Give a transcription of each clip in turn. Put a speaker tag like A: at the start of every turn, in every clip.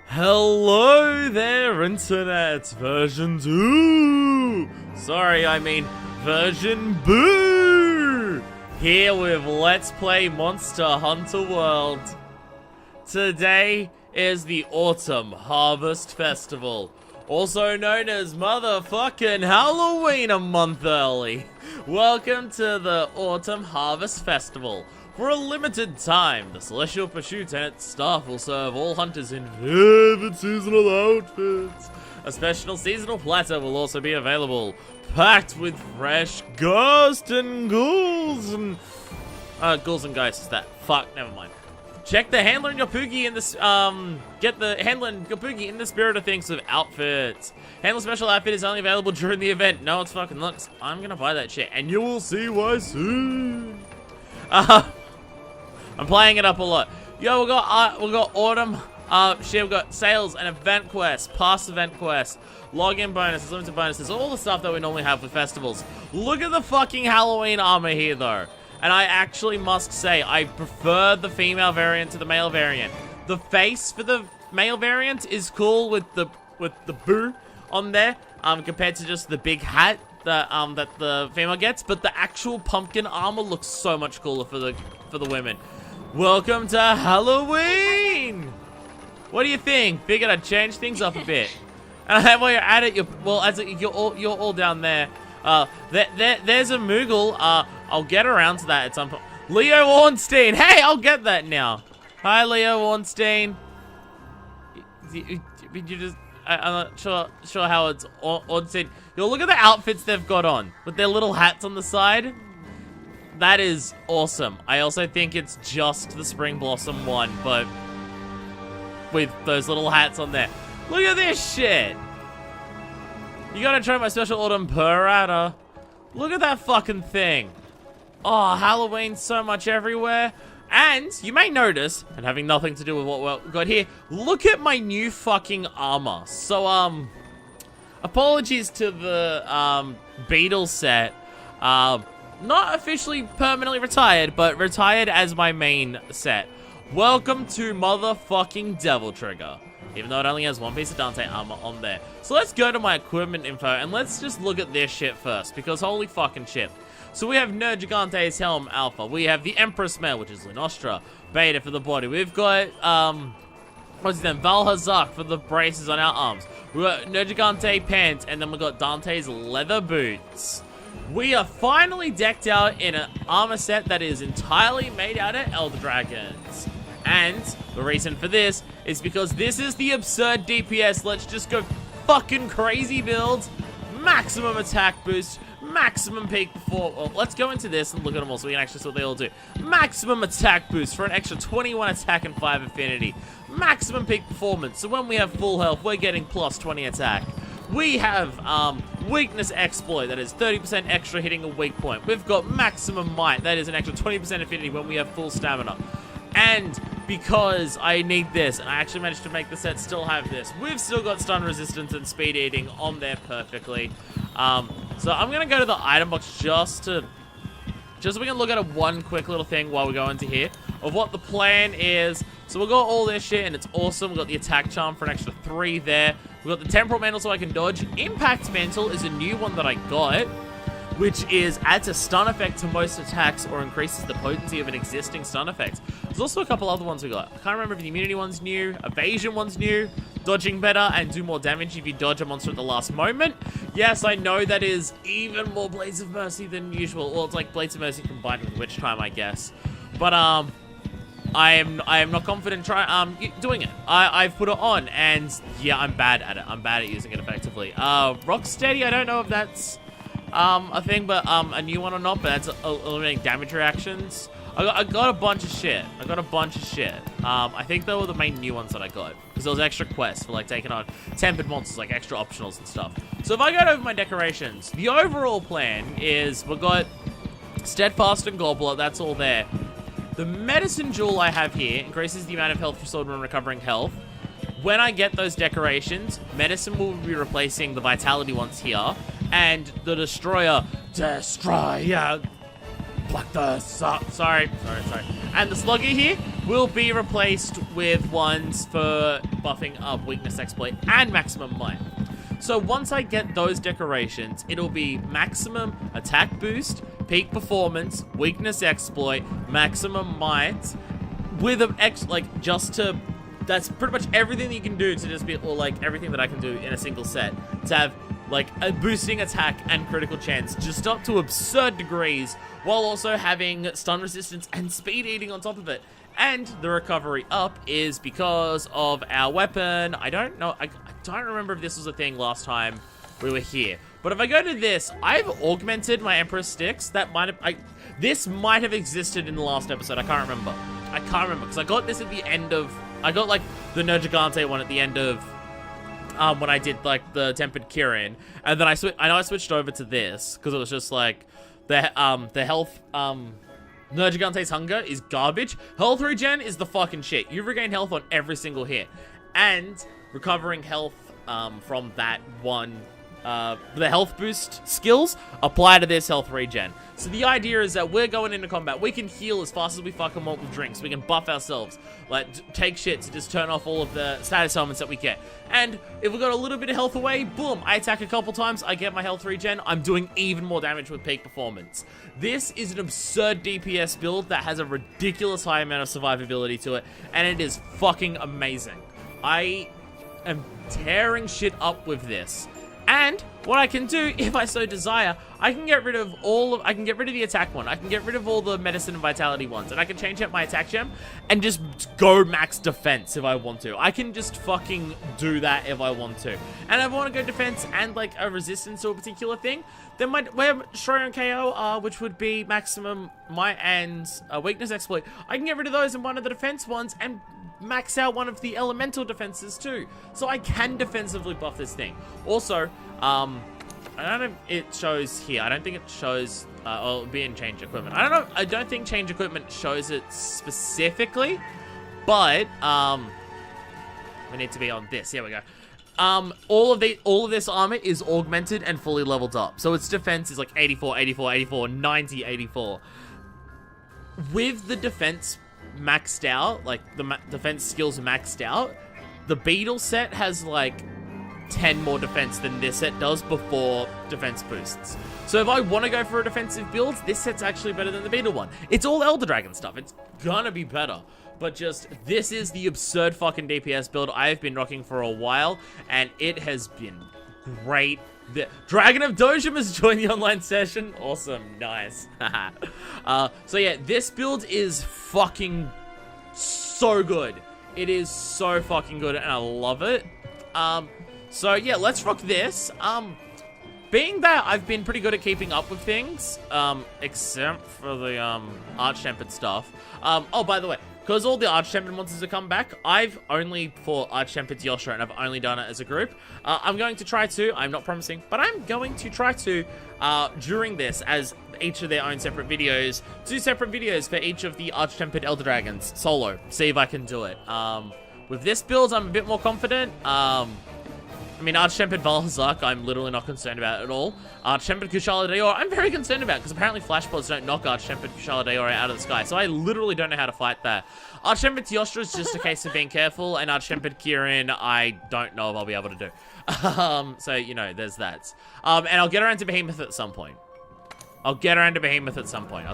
A: Hello there, Internet! Version 2! Sorry, I mean version boo! Here with Let's Play Monster Hunter World. Today is the Autumn Harvest Festival, also known as motherfucking Halloween a month early. Welcome to the Autumn Harvest Festival. For a limited time, the Celestial Pursuit and its staff will serve all hunters in vivid seasonal outfits. A special seasonal platter will also be available, packed with fresh ghosts and ghouls and... ghouls and ghosts is that. Fuck, never mind. Check the handler and your Poogie in this, get the handler and your Poogie in the spirit of things with outfits. Handler special outfit is only available during the event. No, it's fucking looks. I'm gonna buy that shit, and you will see why soon. I'm playing it up a lot. Yo, we got autumn, shit, we got sales and event quests, past event quests, login bonuses, limited bonuses, all the stuff that we normally have for festivals. Look at the fucking Halloween armor here, though. And I actually must say, I prefer the female variant to the male variant. The face for the male variant is cool with the boo on there, compared to just the big hat that the female gets. But the actual pumpkin armor looks so much cooler for the women. Welcome to Halloween! What do you think? Figured I'd change things up a bit. And while you're at it, you're all down there. There's a Moogle. I'll get around to that at some point. Leo Ornstein! Hey, I'll get that now. Hi, Leo Ornstein. You just... I'm not sure how it's Ornstein. Yo, look at the outfits they've got on with their little hats on the side. That is awesome. I also think it's just the Spring Blossom one, but with those little hats on there. Look at this shit. You gotta try my special autumn Parada. Look at that fucking thing. Oh, Halloween so much everywhere. And you may notice, and having nothing to do with what we've got here, look at my new fucking armor. So, apologies to the, Beetle set. Not officially permanently retired, but retired as my main set. Welcome to motherfucking Devil Trigger. Even though it only has one piece of Dante armor on there. So let's go to my equipment info and let's just look at this shit first, because holy fucking shit. So we have Nerd Gigante's Helm Alpha. We have the Empress Male, which is Lunostra. Beta for the body. We've got, what's his name? Valhazak for the braces on our arms. We've got Nerd Gigante pants, and then we've got Dante's leather boots. We are finally decked out in an armor set that is entirely made out of Elder Dragons. And the reason for this is because this is the absurd DPS. Let's just go fucking crazy builds. Maximum attack boost. Maximum peak before. Well, let's go into this and look at them all so we can actually see what they all do. Maximum attack boost for an extra 21 attack and 5 affinity. Maximum peak performance. So when we have full health, we're getting plus 20 attack. We have weakness exploit, that is 30% extra hitting a weak point. We've got maximum might, that is an extra 20% affinity when we have full stamina. And because I need this, and I actually managed to make the set still have this, we've still got stun resistance and speed eating on there perfectly. So I'm gonna go to the item box just so we can look at one quick little thing while we go into here of what the plan is. So we've got all this shit, and it's awesome. We've got the attack charm for an extra 3 there. We've got the temporal mantle so I can dodge. Impact mantle is a new one that I got, which adds a stun effect to most attacks or increases the potency of an existing stun effect. There's also a couple other ones we got. I can't remember if the immunity one's new, evasion one's new, dodging better, and do more damage if you dodge a monster at the last moment. Yes, I know that is even more Blades of Mercy than usual. Well, it's like Blades of Mercy combined with Witch Time, I guess. But, I am not confident doing it. I've put it on, and yeah, I'm bad at it. I'm bad at using it effectively. Rocksteady, I don't know if that's a thing, but a new one or not, but that's eliminating damage reactions. I got a bunch of shit. I think they were the main new ones that I got, because there was extra quests for like taking on tempered monsters, like extra optionals and stuff. So if I go over my decorations, the overall plan is we've got Steadfast and Gobbler, that's all there. The medicine jewel I have here increases the amount of health restored when recovering health. When I get those decorations, medicine will be replacing the vitality ones here, and the destroyer, like the sorry. And the slugger here will be replaced with ones for buffing up weakness exploit and maximum might. So once I get those decorations, it'll be maximum attack boost, peak performance, weakness exploit, maximum might, with an that's pretty much everything that you can do to just be, or like everything that I can do in a single set to have like a boosting attack and critical chance just up to absurd degrees, while also having stun resistance and speed eating on top of it. And the recovery up is because of our weapon. I don't know, I don't remember if this was a thing last time we were here. But if I go to this, I've augmented my Emperor sticks. That might have, this might have existed in the last episode. I can't remember. Because I got this at the end of, I got like the Nergigante one at the end of when I did like the Tempered Kirin, and then I switched over to this because it was just like the health Nergigante's Hunger is garbage. Health regen is the fucking shit. You regain health on every single hit, and recovering health from that one, the health boost skills apply to this health regen. So the idea is that we're going into combat, we can heal as fast as we fucking want with drinks. We can buff ourselves, like take shit to just turn off all of the status elements that we get. And if we got a little bit of health away, boom, I attack a couple times, I get my health regen, I'm doing even more damage with peak performance. This is an absurd DPS build that has a ridiculous high amount of survivability to it, and it is fucking amazing. I am tearing shit up with this. And what I can do, if I so desire, I can get rid of the attack one. I can get rid of all the medicine and vitality ones, and I can change out my attack gem and just go max defense if I want to. I can just fucking do that if I want to. And if I want to go defense and like a resistance to a particular thing, then my Destroyer and KO, which would be maximum might and weakness exploit, I can get rid of those in one of the defense ones and max out one of the elemental defenses too. So I can defensively buff this thing. Also, I don't know if it shows here. I don't think it shows, it'll be in change equipment. I don't know. I don't think change equipment shows it specifically, but, we need to be on this. Here we go. All of this armor is augmented and fully leveled up. So its defense is like 84, 84, 84, 90, 84. With the defense maxed out, like the defense skills maxed out, the Beetle set has like 10 more defense than this set does before defense boosts. So if I want to go for a defensive build, this set's actually better than the Beetle one. It's all Elder Dragon stuff. It's gonna be better. But just, this is the absurd fucking DPS build I've been rocking for a while, and it has been great. The Dragon of Dojam has joined the online session. Awesome. Nice. So yeah, this build is fucking so good. It is so fucking good, and I love it. So yeah, let's rock this. Being that I've been pretty good at keeping up with things, except for the Arch-Tempered stuff. Oh, by the way, because all the Arch-Tempered monsters have come back, I've only fought Arch-Tempered Yoshua, and I've only done it as a group. I'm going to try to, I'm not promising, but I'm going to try to, during this, as each of their own separate videos, 2 separate videos for each of the Arch-Tempered Elder Dragons, solo, see if I can do it. With this build, I'm a bit more confident. I mean, Arch-Tempered Valhazak, I'm literally not concerned about at all. Arch-Tempered Kushala Daora, I'm very concerned about, because apparently Flash Pods don't knock Arch-Tempered Kushala Daora out of the sky, so I literally don't know how to fight that. Arch-Tempered Teostra is just a case of being careful, and Arch-Tempered Kirin, I don't know if I'll be able to do. So, you know, there's that. And I'll get around to Behemoth at some point. I was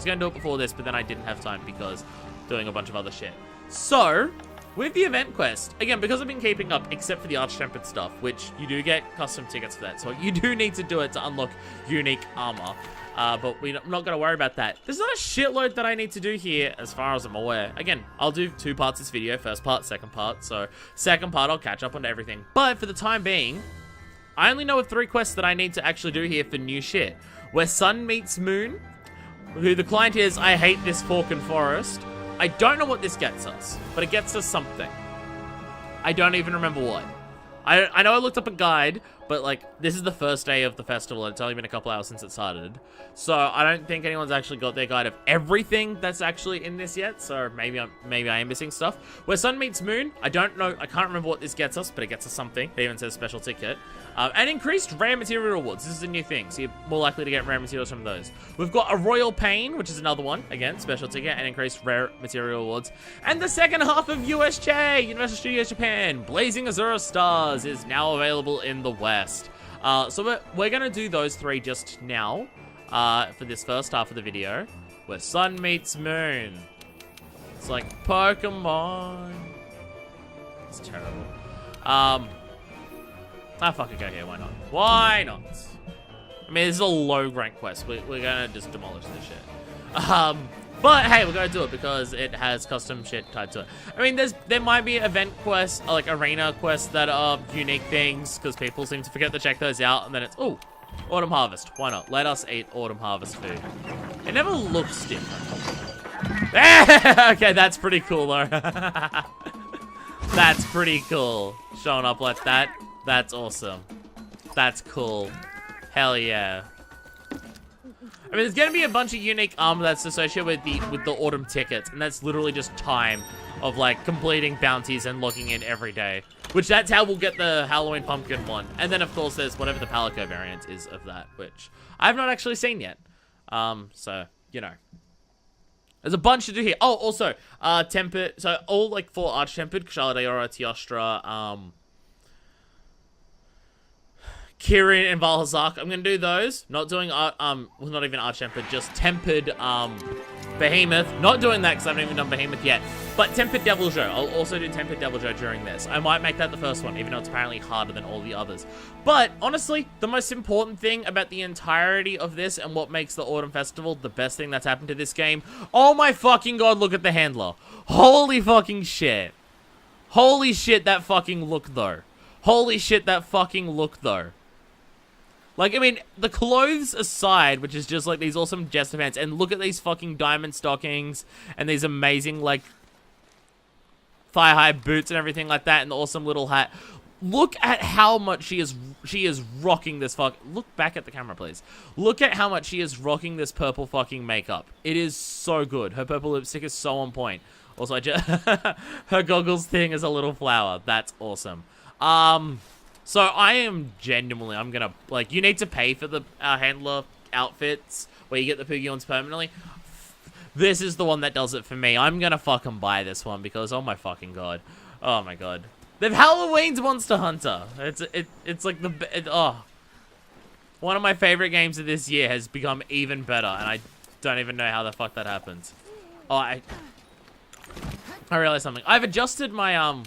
A: going to do it before this, but then I didn't have time because doing a bunch of other shit. So, with the event quest, again, because I've been keeping up, except for the Arch-Tempered stuff, which you do get custom tickets for that, so you do need to do it to unlock unique armor, but I'm not going to worry about that. There's not a shitload that I need to do here, as far as I'm aware. Again, I'll do 2 parts this video, first part, second part, so second part I'll catch up on everything. But for the time being, I only know of 3 quests that I need to actually do here for new shit. Where Sun meets Moon, who the client is, I hate this fork and forest. I don't know what this gets us, but it gets us something. I don't even remember what. I know I looked up a guide, But, like, this is the first day of the festival, and it's only been a couple hours since it started. So, I don't think anyone's actually got their guide of everything that's actually in this yet. So, maybe I am missing stuff. Where Sun meets Moon, I don't know. I can't remember what this gets us, but it gets us something. It even says special ticket. And increased rare material rewards. This is a new thing, so you're more likely to get rare materials from those. We've got a Royal Pain, which is another one. Again, special ticket and increased rare material rewards. And the second half of USJ, Universal Studios Japan, Blazing Azure Stars, is now available in the West. So we're going to do those three just now for this first half of the video, where Sun meets Moon. It's like Pokemon. It's terrible. Fucking go here, why not? Why not? I mean, this is a low rank quest. We're gonna just demolish this shit. But hey, we're gonna do it because it has custom shit tied to it. I mean, there might be event quests, like arena quests that are unique things, because people seem to forget to check those out, and then it's, ooh, Autumn Harvest. Why not? Let us eat Autumn Harvest food. It never looks different. Okay, that's pretty cool, though. That's pretty cool. Showing up like that. That's awesome. That's cool. Hell yeah. I mean, there's gonna be a bunch of unique armor that's associated with the autumn tickets, and that's literally just time of like completing bounties and logging in every day. Which that's how we'll get the Halloween pumpkin one. And then of course there's whatever the Palico variant is of that, which I've not actually seen yet. So, you know. There's a bunch to do here. Oh, also, tempered, so all like 4 arch-tempered, Kshala Daora, Teostra, Kirin and Valhazak. I'm gonna do those. Not doing well, not even arch-tempered, just tempered Behemoth. Not doing that because I haven't even done Behemoth yet. But tempered Deviljho. I'll also do tempered Deviljho during this. I might make that the first one, even though it's apparently harder than all the others. But honestly, the most important thing about the entirety of this and what makes the Autumn Festival the best thing that's happened to this game. Oh my fucking god, look at the handler. Holy fucking shit. Holy shit, that fucking look though. Holy shit, that fucking look though. Like, I mean, the clothes aside, which is just, like, these awesome Jester pants, and look at these fucking diamond stockings, and these amazing, like, thigh-high boots and everything like that, and the awesome little hat. Look at how much she is rocking this look back at the camera, please. Look at how much she is rocking this purple fucking makeup. It is so good. Her purple lipstick is so on point. Also, her goggles thing is a little flower. That's awesome. So I am genuinely, I'm gonna, like, you need to pay for the handler outfits where you get the Poogions permanently. This is the one that does it for me. I'm gonna fucking buy this one because, oh my fucking god. Oh my god. They've Halloween's Monster Hunter. It's like one of my favorite games of this year has become even better, and I don't even know how the fuck that happens. Oh, I realized something. I've adjusted my, a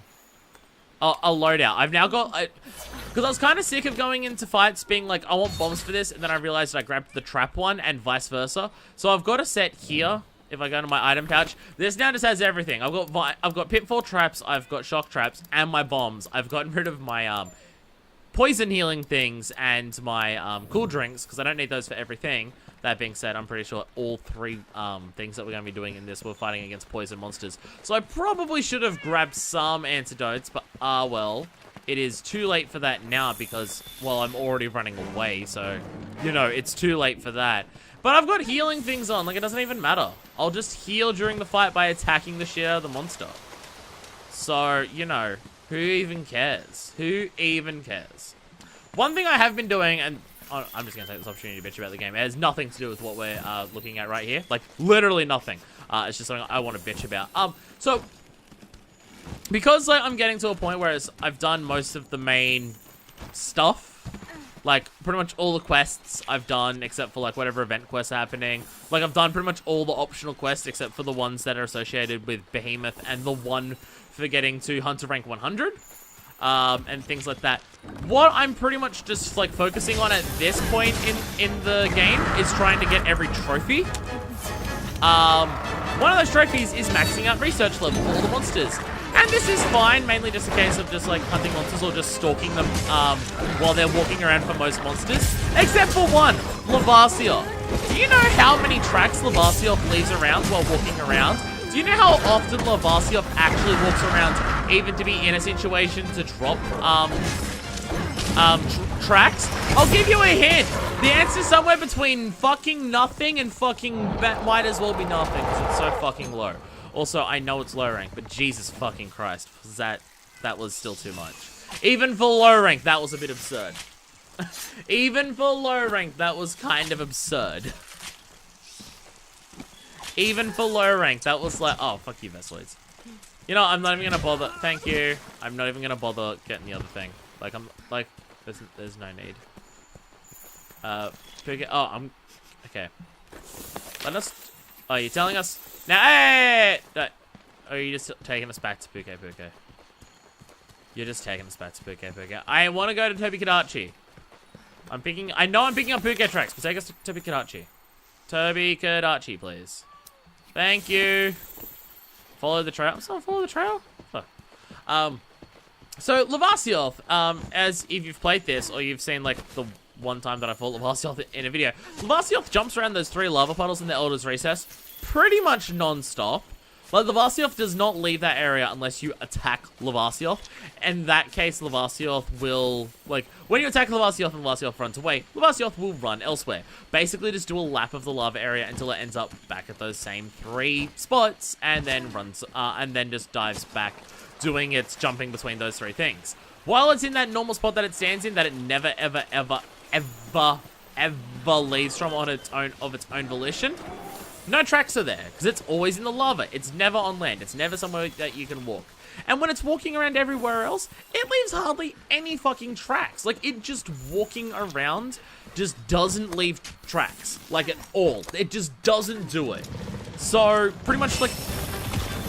A: loadout. I've now got, because I was kind of sick of going into fights being like, I want bombs for this, and then I realized I grabbed the trap one, and vice versa. So I've got a set here. If I go to my item pouch, this now just has everything. I've got pitfall traps, I've got shock traps, and my bombs. I've gotten rid of my poison healing things and my cool drinks because I don't need those for everything. That being said, I'm pretty sure all 3 things that we're going to be doing in this, we're fighting against poison monsters. So I probably should have grabbed some antidotes, but well, it is too late for that now because, well, I'm already running away. So, you know, it's too late for that. But I've got healing things on, like it doesn't even matter. I'll just heal during the fight by attacking the shit out of the monster. So, you know, who even cares? Who even cares? One thing I have been doing, and I'm just going to take this opportunity to bitch about the game. It has nothing to do with what we're looking at right here. Like, literally nothing. It's just something I want to bitch about. So, because like, I'm getting to a point where I've done most of the main stuff. Like, pretty much all the quests I've done, except for, like, whatever event quests are happening. Like, I've done pretty much all the optional quests, except for the ones that are associated with Behemoth and the one for getting to Hunter rank 100. And things like that. What I'm pretty much just, like, focusing on at this point in the game is trying to get every trophy. One of those trophies is maxing out research level for all the monsters. And this is fine, mainly just a case of just, like, hunting monsters or just stalking them while they're walking around for most monsters. Except for one, Lavasioth. Do you know how many tracks Lavasioth leaves around while walking around? Do you know how often Lavasioth actually walks around, even to be in a situation to drop tracks? I'll give you a hint. The answer's somewhere between fucking nothing and fucking might as well be nothing because it's so fucking low. Also, I know it's low rank, but Jesus fucking Christ, that was still too much. Even for low rank, that was a bit absurd. Even for low rank, that was kind of absurd. Even for low rank, that was like, oh, fuck you, Vesloids. You know, I'm not even gonna bother. Thank you. I'm not even gonna bother getting the other thing. Like, I'm like, there's no need. Okay. Let us. Oh, you're telling us now? Hey! Oh, are you just taking us back to Puke Puke? You're just taking us back to Puke Puke. I want to go to Tobi Kadachi. I know I'm picking up Puke tracks, but take us to Tobi Kadachi. Tobi Kadachi, please. Thank you. Follow the trail. I'm still follow the trail? Huh. So Lavasioth, as if you've played this or you've seen like the one time that I fought Lavasioth in a video, Lavasioth jumps around those 3 lava puddles in the Elder's Recess pretty much non-stop. Like, Lavasioth does not leave that area unless you attack Lavasioth. In that case, Lavasioth will, like, when you attack Lavasioth and Lavasioth runs away, Lavasioth will run elsewhere. Basically, just do a lap of the lava area until it ends up back at those same 3 spots, and then just dives back, doing its jumping between those 3 things. While it's in that normal spot that it stands in, that it never, ever, ever, ever, ever leaves from of its own volition, no tracks are there, because it's always in the lava. It's never on land. It's never somewhere that you can walk. And when it's walking around everywhere else, it leaves hardly any fucking tracks. Like, it just walking around just doesn't leave tracks. Like, at all. It just doesn't do it. So, pretty much,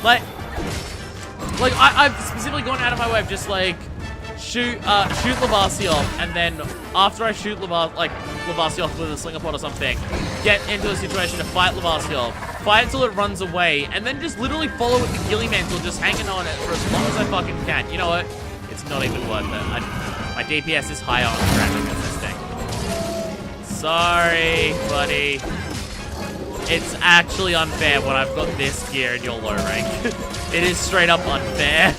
A: I've specifically gone out of my way of just, like, shoot Lavasioth, and then after I shoot Lavasioth with a slinger pod or something, get into a situation to fight Lavasioth, fight until it runs away, and then just literally follow with the Ghillie Mantle, just hanging on it for as long as I fucking can. You know what? It's not even worth it. My DPS is higher on traffic than this thing. Sorry, buddy. It's actually unfair when I've got this gear and you're low rank. It is straight up unfair.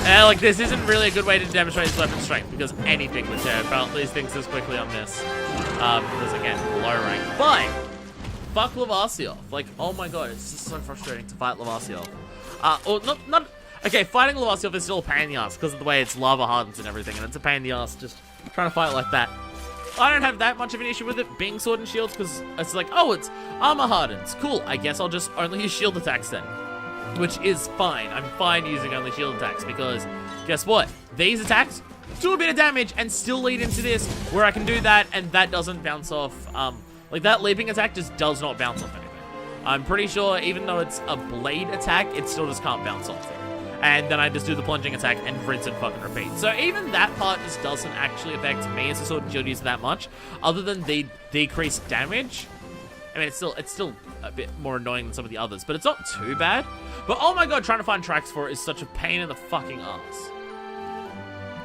A: Like, this isn't really a good way to demonstrate his weapon strength, because anything would tear apart these things as quickly on this. Because, again, low rank. But, fuck Lavasioth. Like, oh my god, it's just so frustrating to fight Lavasioth. Okay, fighting Lavasioth is still a pain in the ass, because of the way it's lava hardens and everything, and it's a pain in the ass just trying to fight like that. I don't have that much of an issue with it being sword and shields, because it's like, oh, it's armor hardens. Cool, I guess I'll just only use shield attacks then. Which is fine. I'm fine using only shield attacks because guess what? These attacks do a bit of damage and still lead into this where I can do that and that doesn't bounce off. Like that leaping attack just does not bounce off anything. I'm pretty sure even though it's a blade attack, it still just can't bounce off it. And then I just do the plunging attack and rinse and fucking repeat. So even that part just doesn't actually affect me as a sword and shield user that much, other than the decreased damage. I mean, it's still a bit more annoying than some of the others, but it's not too bad. But oh my god, trying to find tracks for it is such a pain in the fucking ass.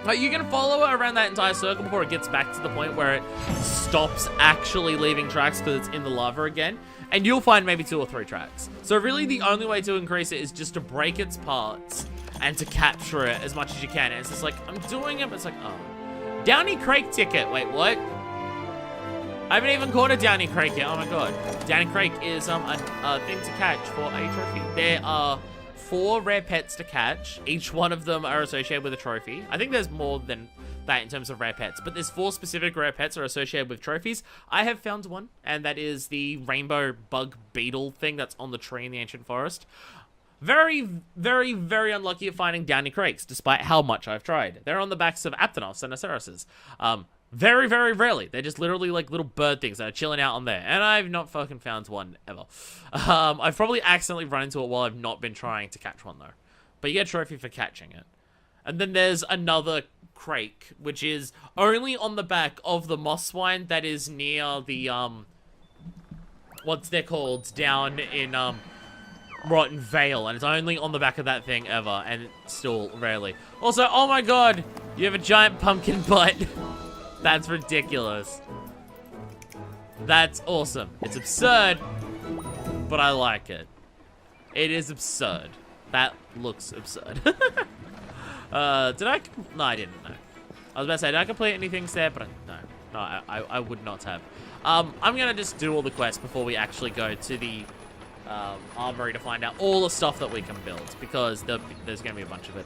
A: Like, you can follow it around that entire circle before it gets back to the point where it stops actually leaving tracks because it's in the lava again, and you'll find maybe 2 or 3 tracks. So really the only way to increase it is just to break its parts and to capture it as much as you can. And it's just like, I'm doing it, but it's like, oh. Downy Crake ticket, wait, what? I haven't even caught a Downy Crake yet. Oh my god. Downy Crake is a thing to catch for a trophy. There are 4 rare pets to catch. Each one of them are associated with a trophy. I think there's more than that in terms of rare pets, but there's 4 specific rare pets are associated with trophies. I have found one, and that is the rainbow bug beetle thing that's on the tree in the ancient forest. Very, very, very unlucky at finding Downy Crakes, despite how much I've tried. They're on the backs of Aptonos and Aceroses. Very, very rarely. They're just literally like little bird things that are chilling out on there. And I've not fucking found one ever. I've probably accidentally run into it while I've not been trying to catch one though. But you get a trophy for catching it. And then there's another crake, which is only on the back of the moss swine that is near the, what's they're called, down in, Rotten Vale. And it's only on the back of that thing ever. And still rarely. Also, oh my god, you have a giant pumpkin butt. That's ridiculous. That's awesome. It's absurd, but I like it. It is absurd. That looks absurd. Did I? No, I didn't know. I was about to say, did I complete anything there? But no, I would not have. I'm gonna just do all the quests before we actually go to the armory to find out all the stuff that we can build, because there's gonna be a bunch of it.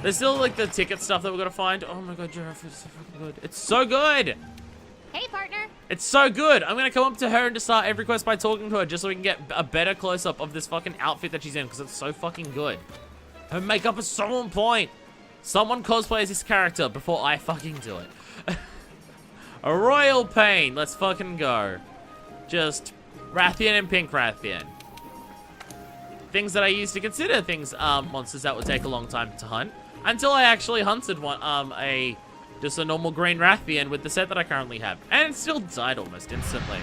A: There's still like the ticket stuff that we're gonna find. Oh my god, Giraffe is so fucking good. It's so good.
B: Hey, partner.
A: It's so good. I'm gonna come up to her and just start every quest by talking to her, just so we can get a better close-up of this fucking outfit that she's in, because it's so fucking good. Her makeup is so on point. Someone cosplays this character before I fucking do it. A royal pain. Let's fucking go. Just Rathian and Pink Rathian. Things that I used to consider monsters that would take a long time to hunt, until I actually hunted one, just a normal green Rathian with the set that I currently have. And it still died almost instantly.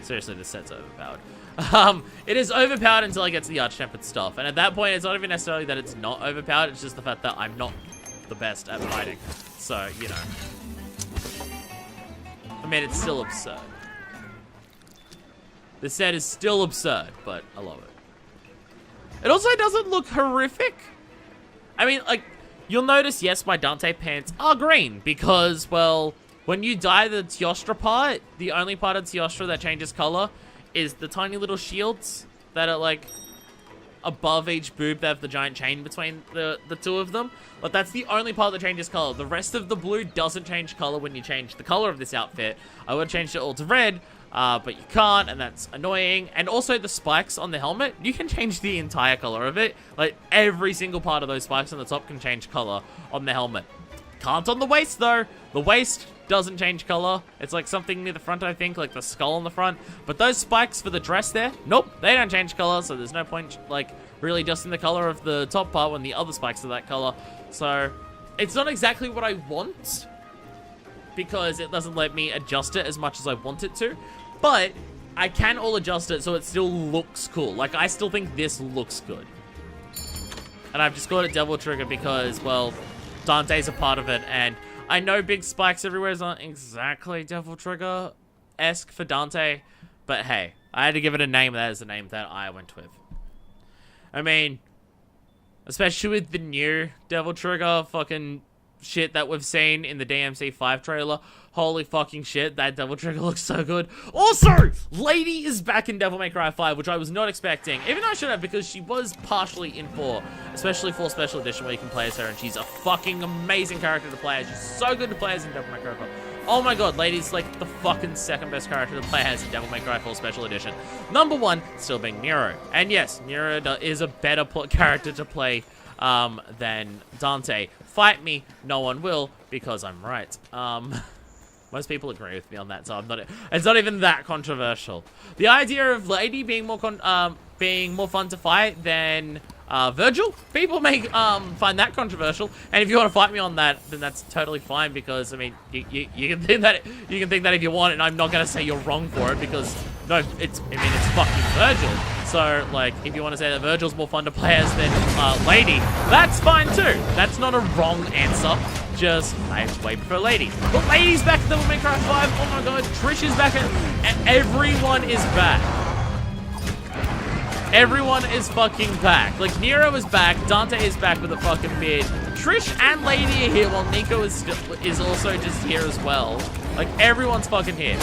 A: Seriously, this set's overpowered. It is overpowered until I get to the Arch-Tempered stuff. And at that point, it's not even necessarily that it's not overpowered, it's just the fact that I'm not the best at fighting. So, you know. I mean, it's still absurd. The set is still absurd, but I love it. It also doesn't look horrific. I mean, like, you'll notice, yes, my Dante pants are green because, well, when you dye the Teostra part, the only part of Teostra that changes color is the tiny little shields that are, like, above each boob that have the giant chain between the two of them. But that's the only part that changes color. The rest of the blue doesn't change color when you change the color of this outfit. I would have changed it all to red, but you can't, and that's annoying. And also the spikes on the helmet, you can change the entire color of it. Like, every single part of those spikes on the top can change color on the helmet. Can't on the waist, though. The waist doesn't change color. It's like something near the front, I think, like the skull on the front. But those spikes for the dress there, nope, they don't change color, so there's no point, like, really adjusting the color of the top part when the other spikes are that color. So, it's not exactly what I want, because it doesn't let me adjust it as much as I want it to. But I can all adjust it so it still looks cool. Like, I still think this looks good. And I've just called it Devil Trigger because, well, Dante's a part of it, and I know big spikes everywhere is not exactly Devil Trigger-esque for Dante, but hey, I had to give it a name, that is the name that I went with. I mean, especially with the new Devil Trigger fucking shit that we've seen in the DMC5 trailer. Holy fucking shit, that Devil Trigger looks so good. Also, Lady is back in Devil May Cry 5, which I was not expecting. Even though I should have, because she was partially in 4, especially 4 Special Edition, where you can play as her, and she's a fucking amazing character to play as. She's so good to play as in Devil May Cry 5. Oh my god, Lady's like the fucking second best character to play as in Devil May Cry 4 Special Edition. Number 1, still being Nero. And yes, Nero is a better character to play than Dante. Fight me, no one will, because I'm right. Most people agree with me on that, so it's not even that controversial. The idea of Lady being more fun to fight than Virgil, people may find that controversial. And if you want to fight me on that, then that's totally fine, because I mean, you can think that if you want, and I'm not gonna say you're wrong for it, because no, it's fucking Virgil. So like, if you want to say that Virgil's more fun to play as than Lady, that's fine too. That's not a wrong answer. Just, I way prefer Lady. But Lady's back at Devil May Cry 5. Oh my god, Trish is back, and everyone is back. Everyone is fucking back. Like, Nero is back, Dante is back with a fucking beard. Trish and Lady are here, while Nico is also just here as well. Like, everyone's fucking here.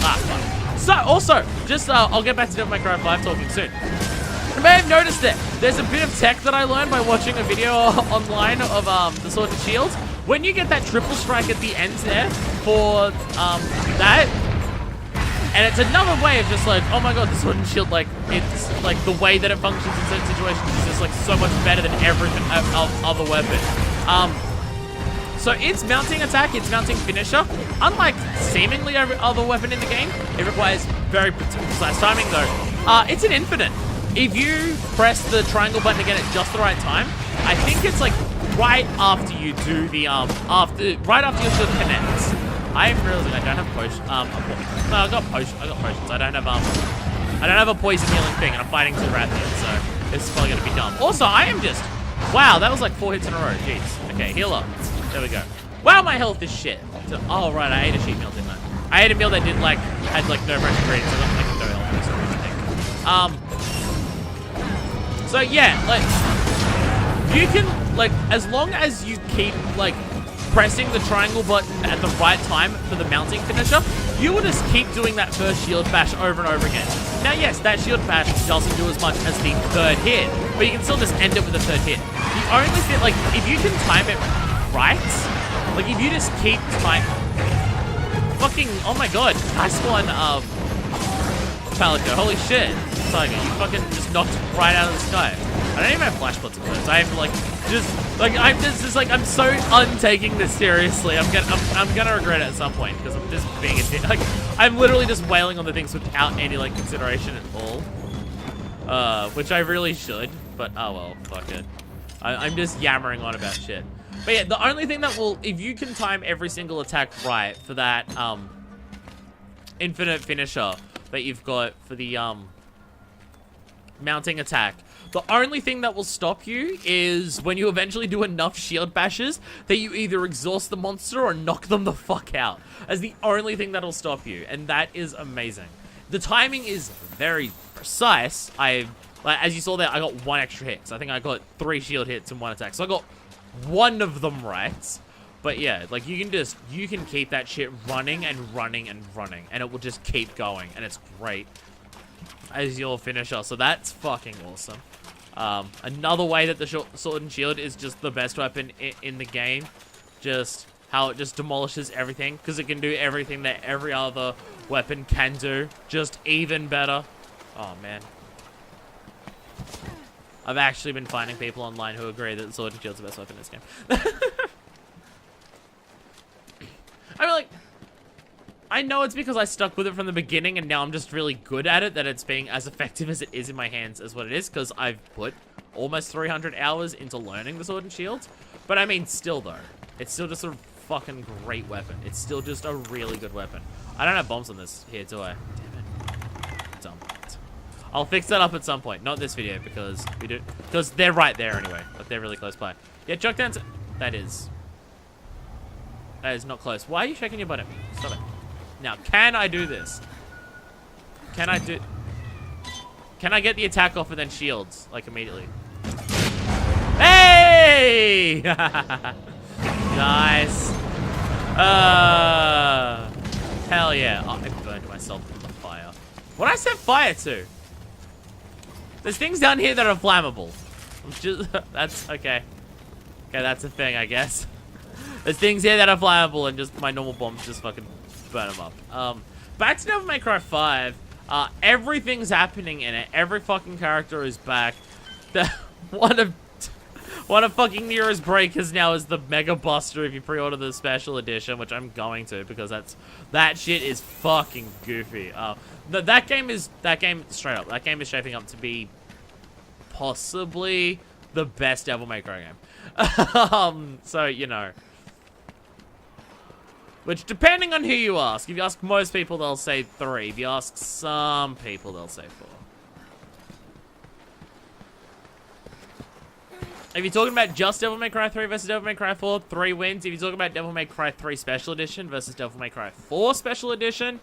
A: Fuck. So, also, just, I'll get back to Devil May Cry 5 talking soon. You may have noticed that there's a bit of tech that I learned by watching a video online of the Sword and Shields. When you get that triple strike at the end there for that, and it's another way of just like, oh my god, the Sword and Shield, like, it's like the way that it functions in certain situations is just like so much better than every other weapon. So its mounting attack, its mounting finisher, unlike seemingly every other weapon in the game, it requires very precise timing though. It's an infinite. If you press the triangle button again at just the right time, I think it's like right after you do the right after your shield connects. I'm realizing I don't have potion. No, I got potions. I don't have a poison healing thing, and I'm fighting two Rathian, so this is probably gonna be dumb. Also, I am just, wow, that was like 4 hits in a row. Jeez. Okay, heal up. There we go. Wow, my health is shit. So, oh right, I ate a sheep meal, didn't I? I ate a meal that had no fresh ingredients, so I got like no health boost or anything. So yeah, like, you can, like, as long as you keep, like, pressing the triangle button at the right time for the mounting finisher, you will just keep doing that first shield bash over and over again. Now, yes, that shield bash doesn't do as much as the third hit, but you can still just end it with a third hit. The only thing, like, if you can time it right, like, if you just keep time... Fucking, oh my god, nice one, Palico, holy shit, Tiger, you fucking just knocked right out of the sky. I don't even have flash pots at first. I have like, I'm so untaking this seriously. I'm gonna regret it at some point because I'm just being a dick. Like, I'm literally just wailing on the things without any like consideration at all. Which I really should, but oh well, fuck it. I'm just yammering on about shit. But yeah, the only thing that will, if you can time every single attack right for that infinite finisher that you've got for the mounting attack, the only thing that will stop you is when you eventually do enough shield bashes that you either exhaust the monster or knock them the fuck out. As the only thing that'll stop you, and that is amazing. The timing is very precise. Like, as you saw there, I got 1 extra hit. So I think I got 3 shield hits in 1 attack. So I got 1 of them right. But yeah, like you can keep that shit running and running and running, and it will just keep going, and it's great as your finisher. So that's fucking awesome. Another way that the sword and shield is just the best weapon in the game. Just how it just demolishes everything, because it can do everything that every other weapon can do, just even better. Oh man, I've actually been finding people online who agree that the sword and shield's the best weapon in this game. I mean, like, I know it's because I stuck with it from the beginning and now I'm just really good at it that it's being as effective as it is in my hands as what it is, because I've put almost 300 hours into learning the sword and shield. But I mean, still though, it's still just a fucking great weapon. It's still just a really good weapon. I don't have bombs on this here, do I? Damn it. Dumb. I'll fix that up at some point. Not this video, because they're right there anyway. Like, they're really close by. Yeah, chuck down. That is not close. Why are you shaking your butt at me? Stop it. Now, can I do this? Can I get the attack off and then shields, like, immediately? Hey! Nice. Hell yeah. Oh, I burned myself with the fire. What did I set fire to? There's things down here that are flammable. That's okay. Okay, that's a thing, I guess. There's things here that are flammable, and just my normal bombs just fucking burn them up. Back to Devil May Cry 5. Everything's happening in it. Every fucking character is back. One of fucking Nero's breakers now is the Mega Buster if you pre-order the special edition, which I'm going to, because that shit is fucking goofy. That game straight up. That game is shaping up to be possibly the best Devil May Cry game. So you know. Which, depending on who you ask, if you ask most people, they'll say 3. If you ask some people, they'll say 4. If you're talking about just Devil May Cry 3 versus Devil May Cry 4, 3 wins. If you're talking about Devil May Cry 3 Special Edition versus Devil May Cry 4 Special Edition,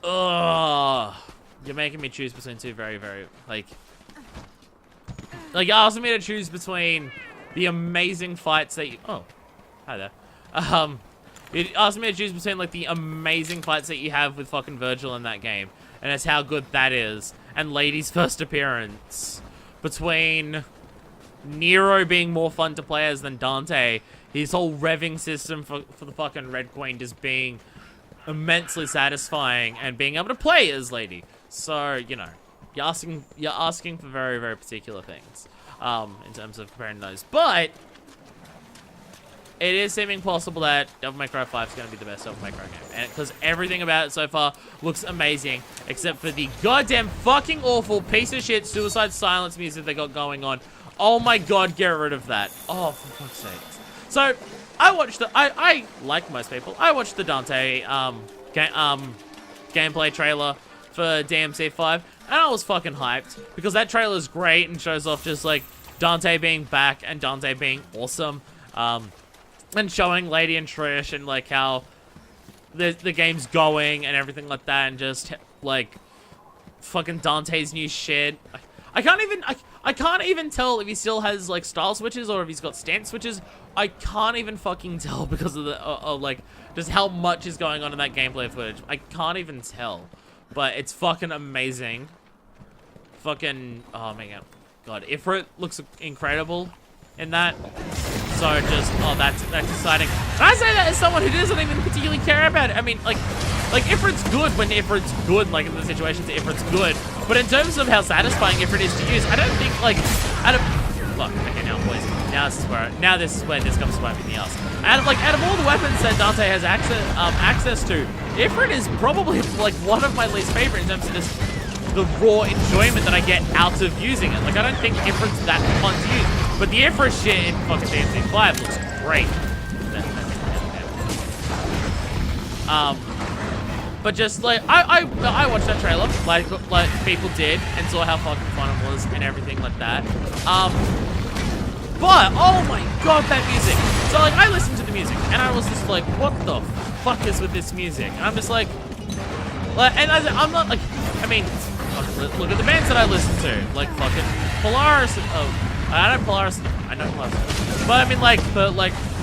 A: ugh, you're making me choose between 2 very, very, like you're asking me to choose between the amazing fights that you, oh, hi there. It asked me to choose between, like, the amazing fights that you have with fucking Virgil in that game, and it's how good that is, and Lady's first appearance, between Nero being more fun to play as than Dante, his whole revving system for the fucking Red Queen just being immensely satisfying, and being able to play as Lady. So, you know, you're asking for very, very particular things, in terms of comparing those, but it is seeming possible that Devil May Cry 5 is going to be the best Devil May Cry game. And because everything about it so far looks amazing, except for the goddamn fucking awful piece of shit Suicide Silence music they got going on. Oh my god, get rid of that. Oh, for fuck's sake. So, I watched I like most people, I watched the Dante gameplay trailer for DMC 5, and I was fucking hyped, because that trailer is great and shows off just, like, Dante being back and Dante being awesome. And showing Lady and Trish and, like, how the game's going and everything like that, and just, like, fucking Dante's new shit. I can't even tell if he still has like style switches or if he's got stance switches. I can't even fucking tell because of the like just how much is going on in that gameplay footage. I can't even tell, but it's fucking amazing. Fucking oh my god, Ifrit looks incredible in that. So just that's exciting. And I say that as someone who doesn't even particularly care about it. I mean, like Ifrit's good when Ifrit's good, like in the situations that Ifrit's good. But in terms of how satisfying Ifrit is to use, I don't think like out of look, okay now boys. Now this is where this comes to bite me in the ass. Out of all the weapons that Dante has access to, Ifrit is probably like one of my least favorite in terms of just the raw enjoyment that I get out of using it. Like I don't think Ifrit's that fun to use. But the Ifrit shit in fucking DMC 5 looks great. But just like I watched that trailer like people did and saw how fucking fun it was and everything like that. But oh my god, that music! So like I listened to the music and I was just like, what the fuck is with this music? And I'm just like and I'm not like, I mean, look at the bands that I listen to, like fucking Polaris. I know Polaris. But I mean like the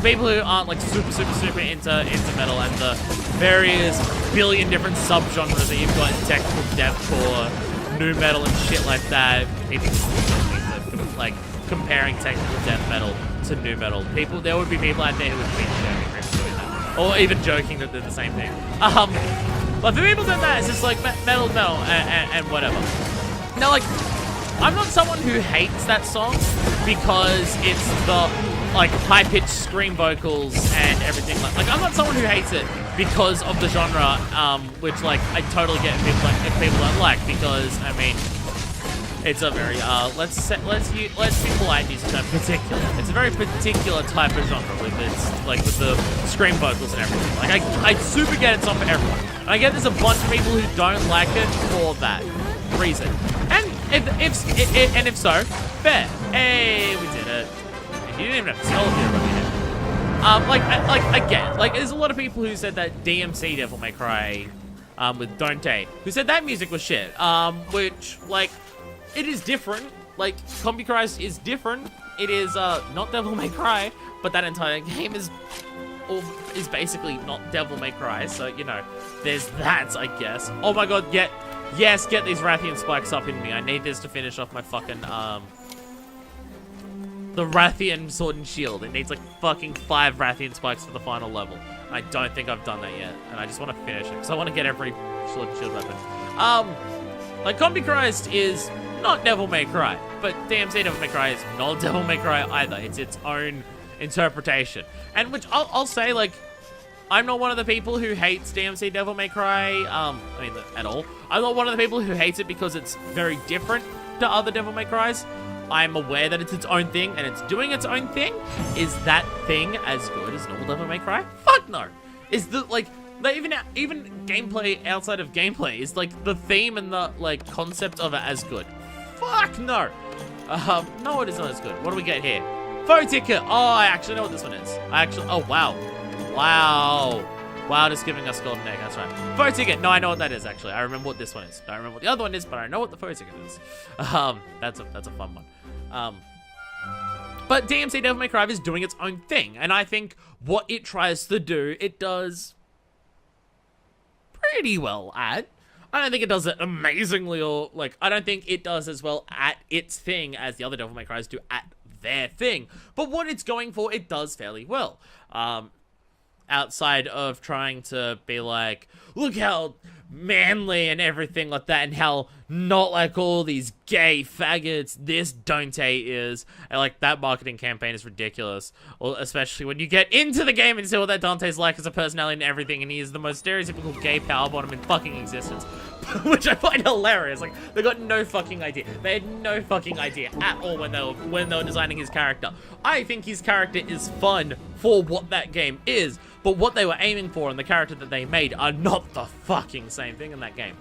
A: people who aren't like super into metal and the various billion different subgenres that you've got in technical deathcore, nu metal and shit like that. People like comparing technical death metal to nu metal. There would be people out there who would be doing that, or even joking that they're the same thing. But for people doing that, it's just like metal and whatever. Now, like, I'm not someone who hates that song because it's the like high-pitched scream vocals and everything. Like I'm not someone who hates it because of the genre, which like I totally get if people don't like, because I mean it's a very let's be polite, use the term particular. It's a very particular type of genre with its like with the scream vocals and everything. Like I super get it's not for everyone. And I get there's a bunch of people who don't like it for that reason. And if so, fair. Hey, we did it. And you didn't even have to tell if you already did. I get it. Like, there's a lot of people who said that DMC Devil May Cry, with Dante, who said that music was shit. Which, like, it is different. Like, Combi Christ is different. It is, not Devil May Cry, but that entire game is basically not Devil May Cry. So, you know, there's that, I guess. Oh my god, yes, get these Rathian spikes up in me. I need this to finish off my fucking, the Rathian Sword and Shield. It needs like fucking 5 Rathian spikes for the final level. And I don't think I've done that yet. And I just want to finish it, because I want to get every Sword and Shield weapon. Like, Combi Christ is not Devil May Cry, but DMC Devil May Cry is not Devil May Cry either. It's its own interpretation. And which I'll say, like, I'm not one of the people who hates DMC Devil May Cry, I mean, at all. I'm not one of the people who hates it because it's very different to other Devil May Cries. I'm aware that it's its own thing, and it's doing its own thing. Is that thing as good as normal Devil May Cry? Fuck no! Is the, like, even gameplay outside of gameplay, is, like, the theme and the, like, concept of it as good? Fuck no! No, it is not as good. What do we get here? Photo ticket! Oh, I actually know what this one is. Oh, wow. Wow, just giving us golden egg, that's right. Photo ticket, no, I know what that is, actually. I remember what this one is. I don't remember what the other one is, but I know what the photo ticket is. That's a fun one. But DMC Devil May Cry is doing its own thing, and I think what it tries to do, it does pretty well at. I don't think it does it amazingly, or, like, I don't think it does as well at its thing as the other Devil May Cries do at their thing. But what it's going for, it does fairly well. Outside of trying to be like, look how manly and everything like that, and how not like all these gay faggots this Dante is. And like, that marketing campaign is ridiculous. Well, especially when you get into the game and see what that Dante's like as a personality and everything, and he is the most stereotypical gay power bottom in fucking existence. Which I find hilarious. Like, they got no fucking idea. They had no fucking idea at all when they were designing his character. I think his character is fun for what that game is, but what they were aiming for and the character that they made are not the fucking same thing in that game.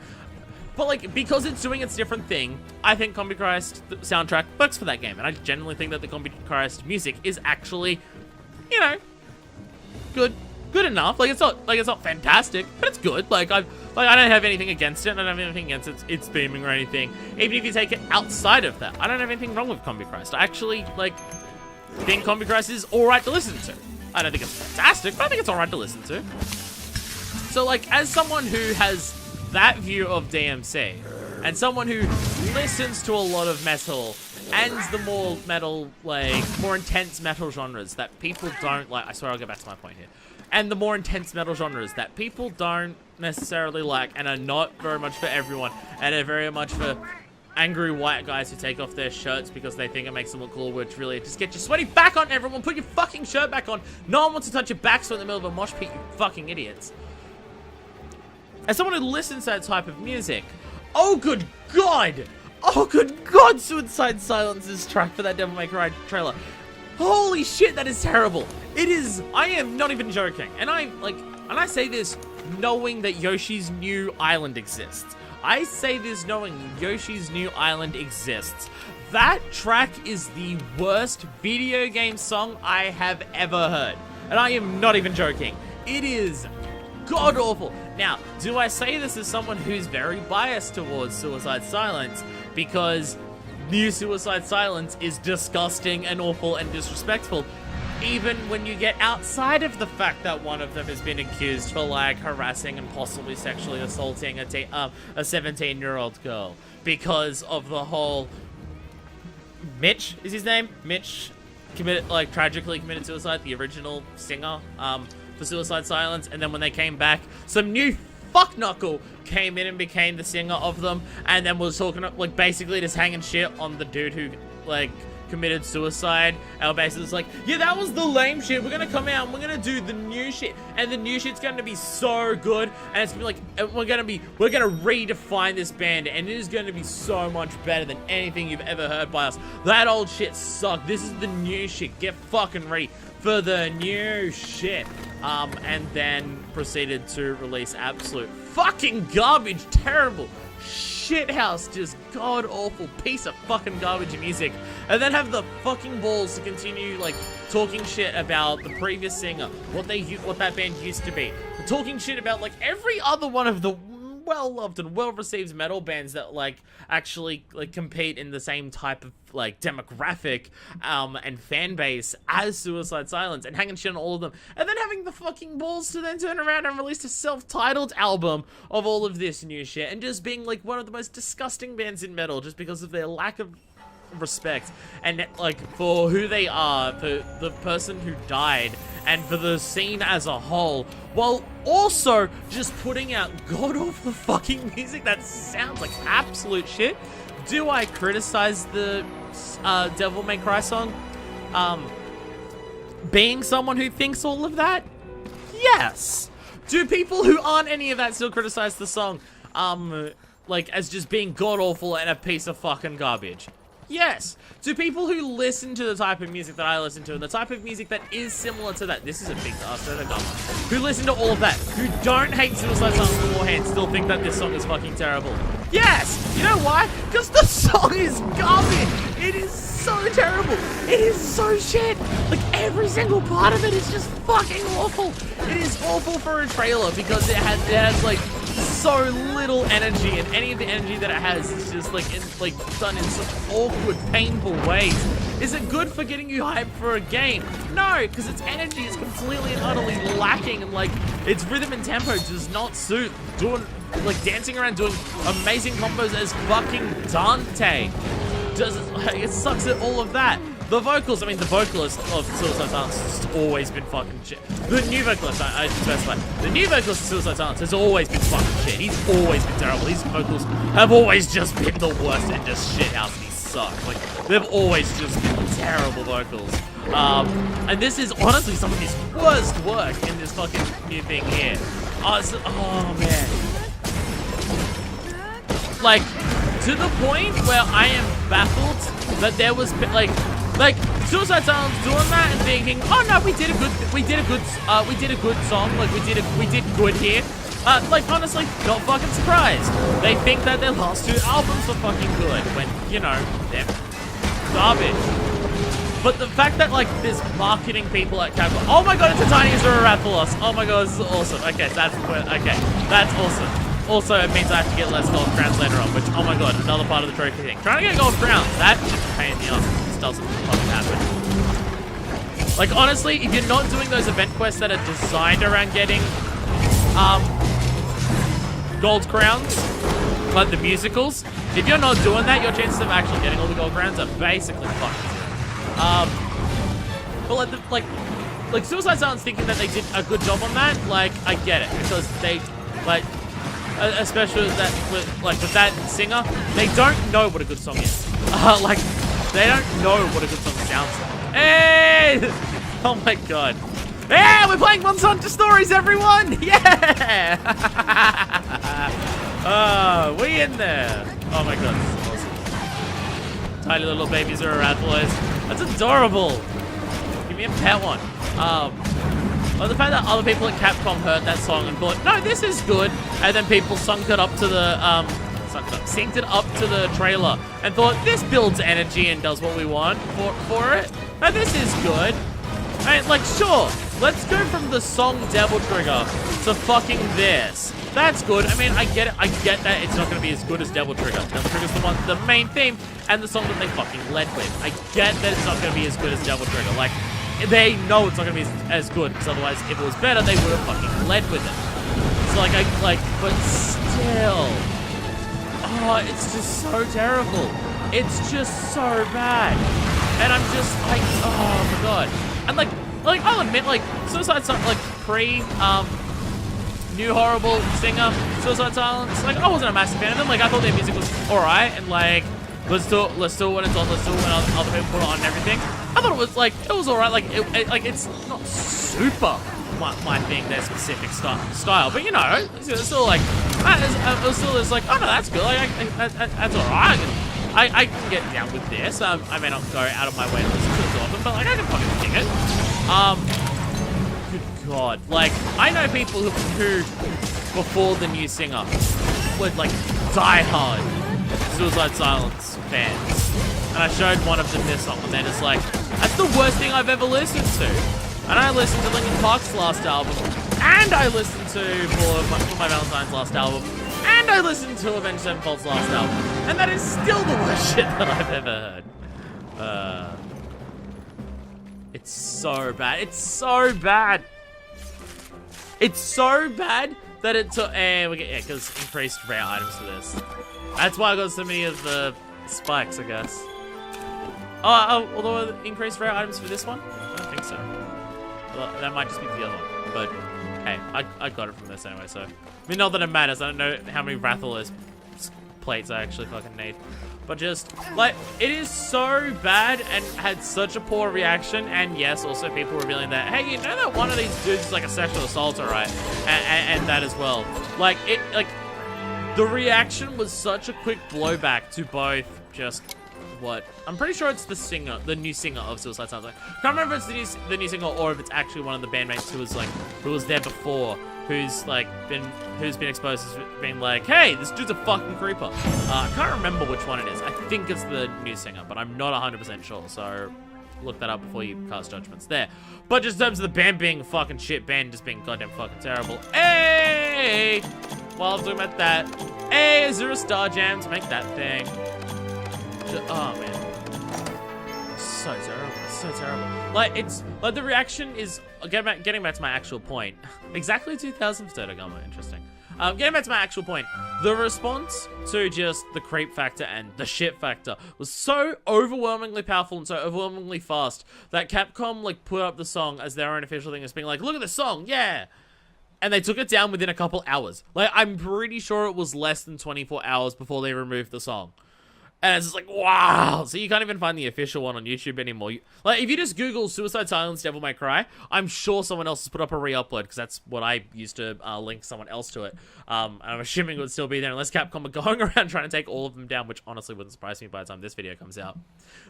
A: But like, because it's doing its different thing, I think Combi Christ the soundtrack works for that game, and I genuinely think that the Combi Christ music is actually, you know, good. good enough. Like, it's not fantastic, but it's good. Like, I don't have anything against it. I don't have anything against its theming or anything. Even if you take it outside of that, I don't have anything wrong with Combi Christ. I actually, like, think Combi Christ is alright to listen to. I don't think it's fantastic, but I think it's alright to listen to. So, like, as someone who has that view of DMC, and someone who listens to a lot of metal, and the more metal, like, more intense metal genres that people don't like. I swear I'll get back to my point here. And the more intense metal genres that people don't necessarily like and are not very much for everyone, and are very much for angry white guys who take off their shirts because they think it makes them look cool, which really just get your sweaty back on, everyone. Put your fucking shirt back on. No one wants to touch your back so in the middle of a mosh pit, you fucking idiots. As someone who listens to that type of music, oh good god! Oh good god, Suicide Silence's track for that Devil May Cry trailer. Holy shit, that is terrible. It is, I am not even joking. And I say this knowing that Yoshi's New Island exists. I say this knowing Yoshi's New Island exists. That track is the worst video game song I have ever heard. And I am not even joking. It is god awful. Now, do I say this as someone who's very biased towards Suicide Silence because new Suicide Silence is disgusting and awful and disrespectful, even when you get outside of the fact that one of them has been accused for, like, harassing and possibly sexually assaulting a 17-year-old girl because of the whole... Mitch is his name? Mitch tragically committed suicide, the original singer, for Suicide Silence, and then when they came back, some new fuckknuckle came in and became the singer of them, and then was talking, like, basically just hanging shit on the dude who, like, committed suicide. And basically was like, yeah, that was the lame shit. We're gonna come out and we're gonna do the new shit, and the new shit's gonna be so good, and it's gonna be like, we're gonna redefine this band, and it is gonna be so much better than anything you've ever heard by us. That old shit sucked. This is the new shit. Get fucking ready for the new shit. And then proceeded to release absolute fucking garbage, terrible shithouse, just god-awful piece of fucking garbage music, and then have the fucking balls to continue, like, talking shit about the previous singer, what that band used to be, talking shit about, like, every other one of the well-loved and well-received metal bands that, like, actually, like, compete in the same type of, like, demographic, and fan base as Suicide Silence, and hanging shit on all of them, and then having the fucking balls to then turn around and release a self-titled album of all of this new shit, and just being, like, one of the most disgusting bands in metal, just because of their lack of respect, and, like, for who they are, for the person who died, and for the scene as a whole, while also just putting out god-awful fucking music that sounds like absolute shit. Do I criticize the Devil May Cry song? Being someone who thinks all of that? Yes. Do people who aren't any of that still criticize the song, like, as just being god-awful and a piece of fucking garbage? Yes. Do people who listen to the type of music that I listen to, and the type of music that is similar to that, this is a big who listen to all of that, who don't hate Suicide Silence beforehand, still think that this song is fucking terrible? Yes! You know why? Because the song is garbage! It is so terrible! It is so shit! Like, every single part of it is just fucking awful! It is awful for a trailer because it has like, so little energy, and any of the energy that it has is just, like, done in such awkward, painful ways. Is it good for getting you hyped for a game? No, because its energy is completely and utterly lacking, and, like, its rhythm and tempo does not suit doing, like, dancing around doing amazing combos as fucking Dante. It sucks at all of that. The vocals, I mean, the vocalist of Suicide Silence has always been fucking shit. The new vocalist, I should specify, the new vocalist of Suicide Silence has always been fucking shit. He's always been terrible. His vocals have always just been the worst and just shit house, and he sucks. Like, they've always just been terrible vocals. And this is honestly some of his worst work in this fucking new thing here. Oh man. Like, to the point where I am baffled that there was, like Suicide Silence doing that and thinking, oh no, we did a good song, like we did good here. Like, honestly, not fucking surprised. They think that their last two albums were fucking good when, you know, they're garbage. But the fact that, like, there's marketing people at Capcom. Oh my god, it's a tiny Zero Rathalos. Oh my god, this is awesome. Okay, that's awesome. Also, it means I have to get less gold crowns later on, which, oh my god, another part of the trophy thing. Trying to get gold crowns, that is a pain in the ass. This doesn't fucking happen. Like, honestly, if you're not doing those event quests that are designed around getting, gold crowns, like the musicals, if you're not doing that, your chances of actually getting all the gold crowns are basically fucked. But like Suicide Silence thinking that they did a good job on that, like, I get it, because they, like, especially with that singer, they don't know what a good song is. Like, they don't know what a good song sounds like. Hey! Oh my god. Yeah, we're playing Monster Hunter Stories, everyone! Yeah! We in there. Oh my god, this is awesome. Tiny little baby Zero Rathalos. That's adorable. Give me a pet one. Well, the fact that other people at Capcom heard that song and thought, no, this is good, and then people synced it up to the trailer and thought, this builds energy and does what we want for it. Now, this is good. I mean, like, sure, let's go from the song Devil Trigger to fucking this. That's good. I mean, I get it. I get that it's not going to be as good as Devil Trigger. Devil Trigger's the main theme and the song that they fucking led with. I get that it's not going to be as good as Devil Trigger. Like, they know it's not going to be as good, because otherwise, if it was better, they would have fucking led with it. So, but still. Oh, it's just so terrible. It's just so bad. And I'm just like, oh my god. And like I'll admit, like, Suicide Silence, like, new horrible singer, Suicide Silence, like, I wasn't a massive fan of them. Like, I thought their music was alright, and like, let's do it when it's on, let's do it when other people put it on and everything. I thought it was alright, like, it's not super my thing, their specific style, but you know, it's still like, it was still like, oh no, that's good, like, that's alright. I can get down with this. I may not go out of my way to listen to it often, but like, I can fucking dig it. Good god, like, I know people who before the new singer were like diehard Suicide Silence fans, and I showed one of them this song, and they're just like, that's the worst thing I've ever listened to. And I listened to Linkin Park's last album, and I listened to for my Valentine's last album, and I listened to Avenged Sevenfold's last album, and that is still the worst shit that I've ever heard. It's so bad. It's so bad. It's so bad that it took. Because increased rare items for this. That's why I got so many of the spikes, I guess. Although increased rare items for this one, I don't think so. Well, that might just be the other one, but hey, I got it from this anyway, so. I mean, not that it matters, I don't know how many Rathalos plates I actually fucking need. But just, like, it is so bad and had such a poor reaction, and yes, also people revealing that, hey, you know that one of these dudes is like a sexual assaulter, right? And that as well. Like, the reaction was such a quick blowback to both just what I'm pretty sure it's the new singer of Suicide Silence. I can't remember if it's the new singer or if it's actually one of the bandmates who was there before, who's been exposed as being like, hey, this dude's a fucking creeper. I can't remember which one it is. I think it's the new singer, but I'm not 100% sure, so look that up before you cast judgments there. But just in terms of the band being a fucking shit band, just being goddamn fucking terrible. Hey! While I'm talking about that, hey, Zero Star Jams, make that thing. Oh man, so terrible, so terrible. Like, it's like the reaction is getting back to my actual point. Exactly 2,000 for Totogama, interesting. Getting back to my actual point, the response to just the creep factor and the shit factor was so overwhelmingly powerful and so overwhelmingly fast that Capcom like put up the song as their own official thing, as being like, look at the song, yeah. And they took it down within a couple hours. Like, I'm pretty sure it was less than 24 hours before they removed the song. And it's just like, wow. So you can't even find the official one on YouTube anymore. Like, if you just Google Suicide Silence Devil May Cry, I'm sure someone else has put up a re-upload, because that's what I used to link someone else to it. And I'm assuming it would still be there unless Capcom are going around trying to take all of them down, which honestly wouldn't surprise me by the time this video comes out.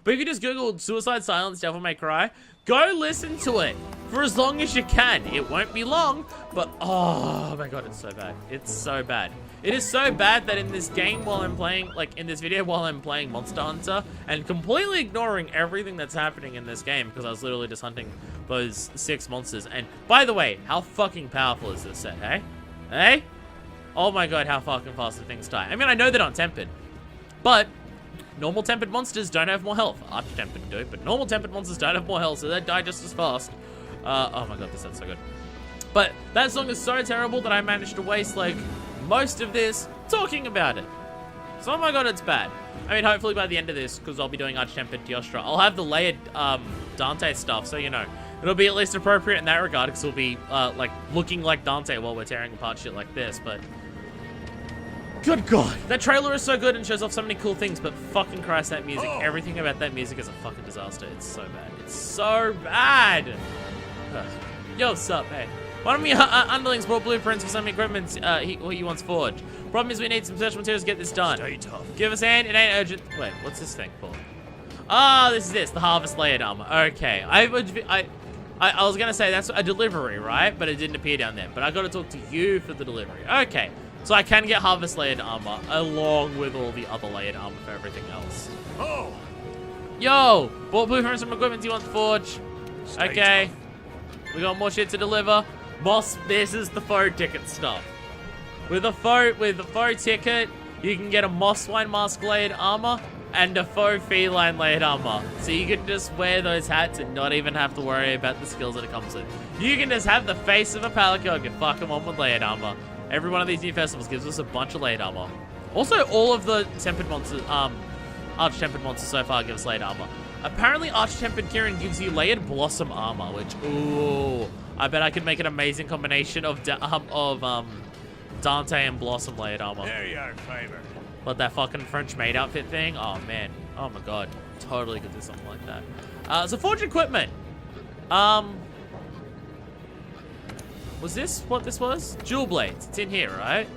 A: But if you just Google Suicide Silence Devil May Cry, go listen to it for as long as you can. It won't be long, but oh my god, it's so bad. It's so bad. It is so bad that in this game while I'm playing, like in this video while I'm playing Monster Hunter and completely ignoring everything that's happening in this game because I was literally just hunting those 6 monsters. And by the way, how fucking powerful is this set, eh? Eh? Oh my god, how fucking fast do things die. I mean, I know they're not tempered, but normal tempered monsters don't have more health. Arch-tempered do, but normal tempered monsters don't have more health, so they die just as fast. Oh my god, this set's so good. But that song is so terrible that I managed to waste, like, most of this talking about it. So, oh my god, it's bad. I mean, hopefully by the end of this, because I'll be doing Arch-tempered Teostra, I'll have the layered Dante stuff, so, you know, it'll be at least appropriate in that regard, because we'll be, like, looking like Dante while we're tearing apart shit like this, but... Good god, that trailer is so good and shows off so many cool things, but fucking Christ, that music, everything about that music is a fucking disaster. It's so bad. It's so bad! Ugh. Yo, sup, hey. One of my underlings brought blueprints for some equipment he wants forged. Problem is we need some special materials to get this done.
B: Stay tough.
A: Give us a hand, it ain't urgent. Wait, what's this thing for? Ah, this is the harvest layered armor. Okay, I was gonna say that's a delivery, right? But it didn't appear down there. But I gotta talk to you for the delivery. Okay, so I can get harvest layered armor along with all the other layered armor for everything else.
B: Oh.
A: Yo, bought blueprints from equipment you want forged. Okay, we got more shit to deliver. Boss, this is the faux ticket stuff. With the faux ticket, you can get a moss wine mask layered armor and a faux feline layered armor. So you can just wear those hats and not even have to worry about the skills that it comes with. You can just have the face of a palico and fuck them on with layered armor. Every one of these new festivals gives us a bunch of layered armor. Also, all of the tempered monsters, arch-tempered monsters so far give us layered armor. Apparently, arch-tempered Kieran gives you layered blossom armor, which, ooh, I bet I could make an amazing combination of Dante and Blossom layered armor.
B: There you are, Kramer.
A: But that fucking French maid outfit thing, oh man, oh my god, totally could do something like that. So forge equipment. Was this what this was? Jewel blades. It's in here, right?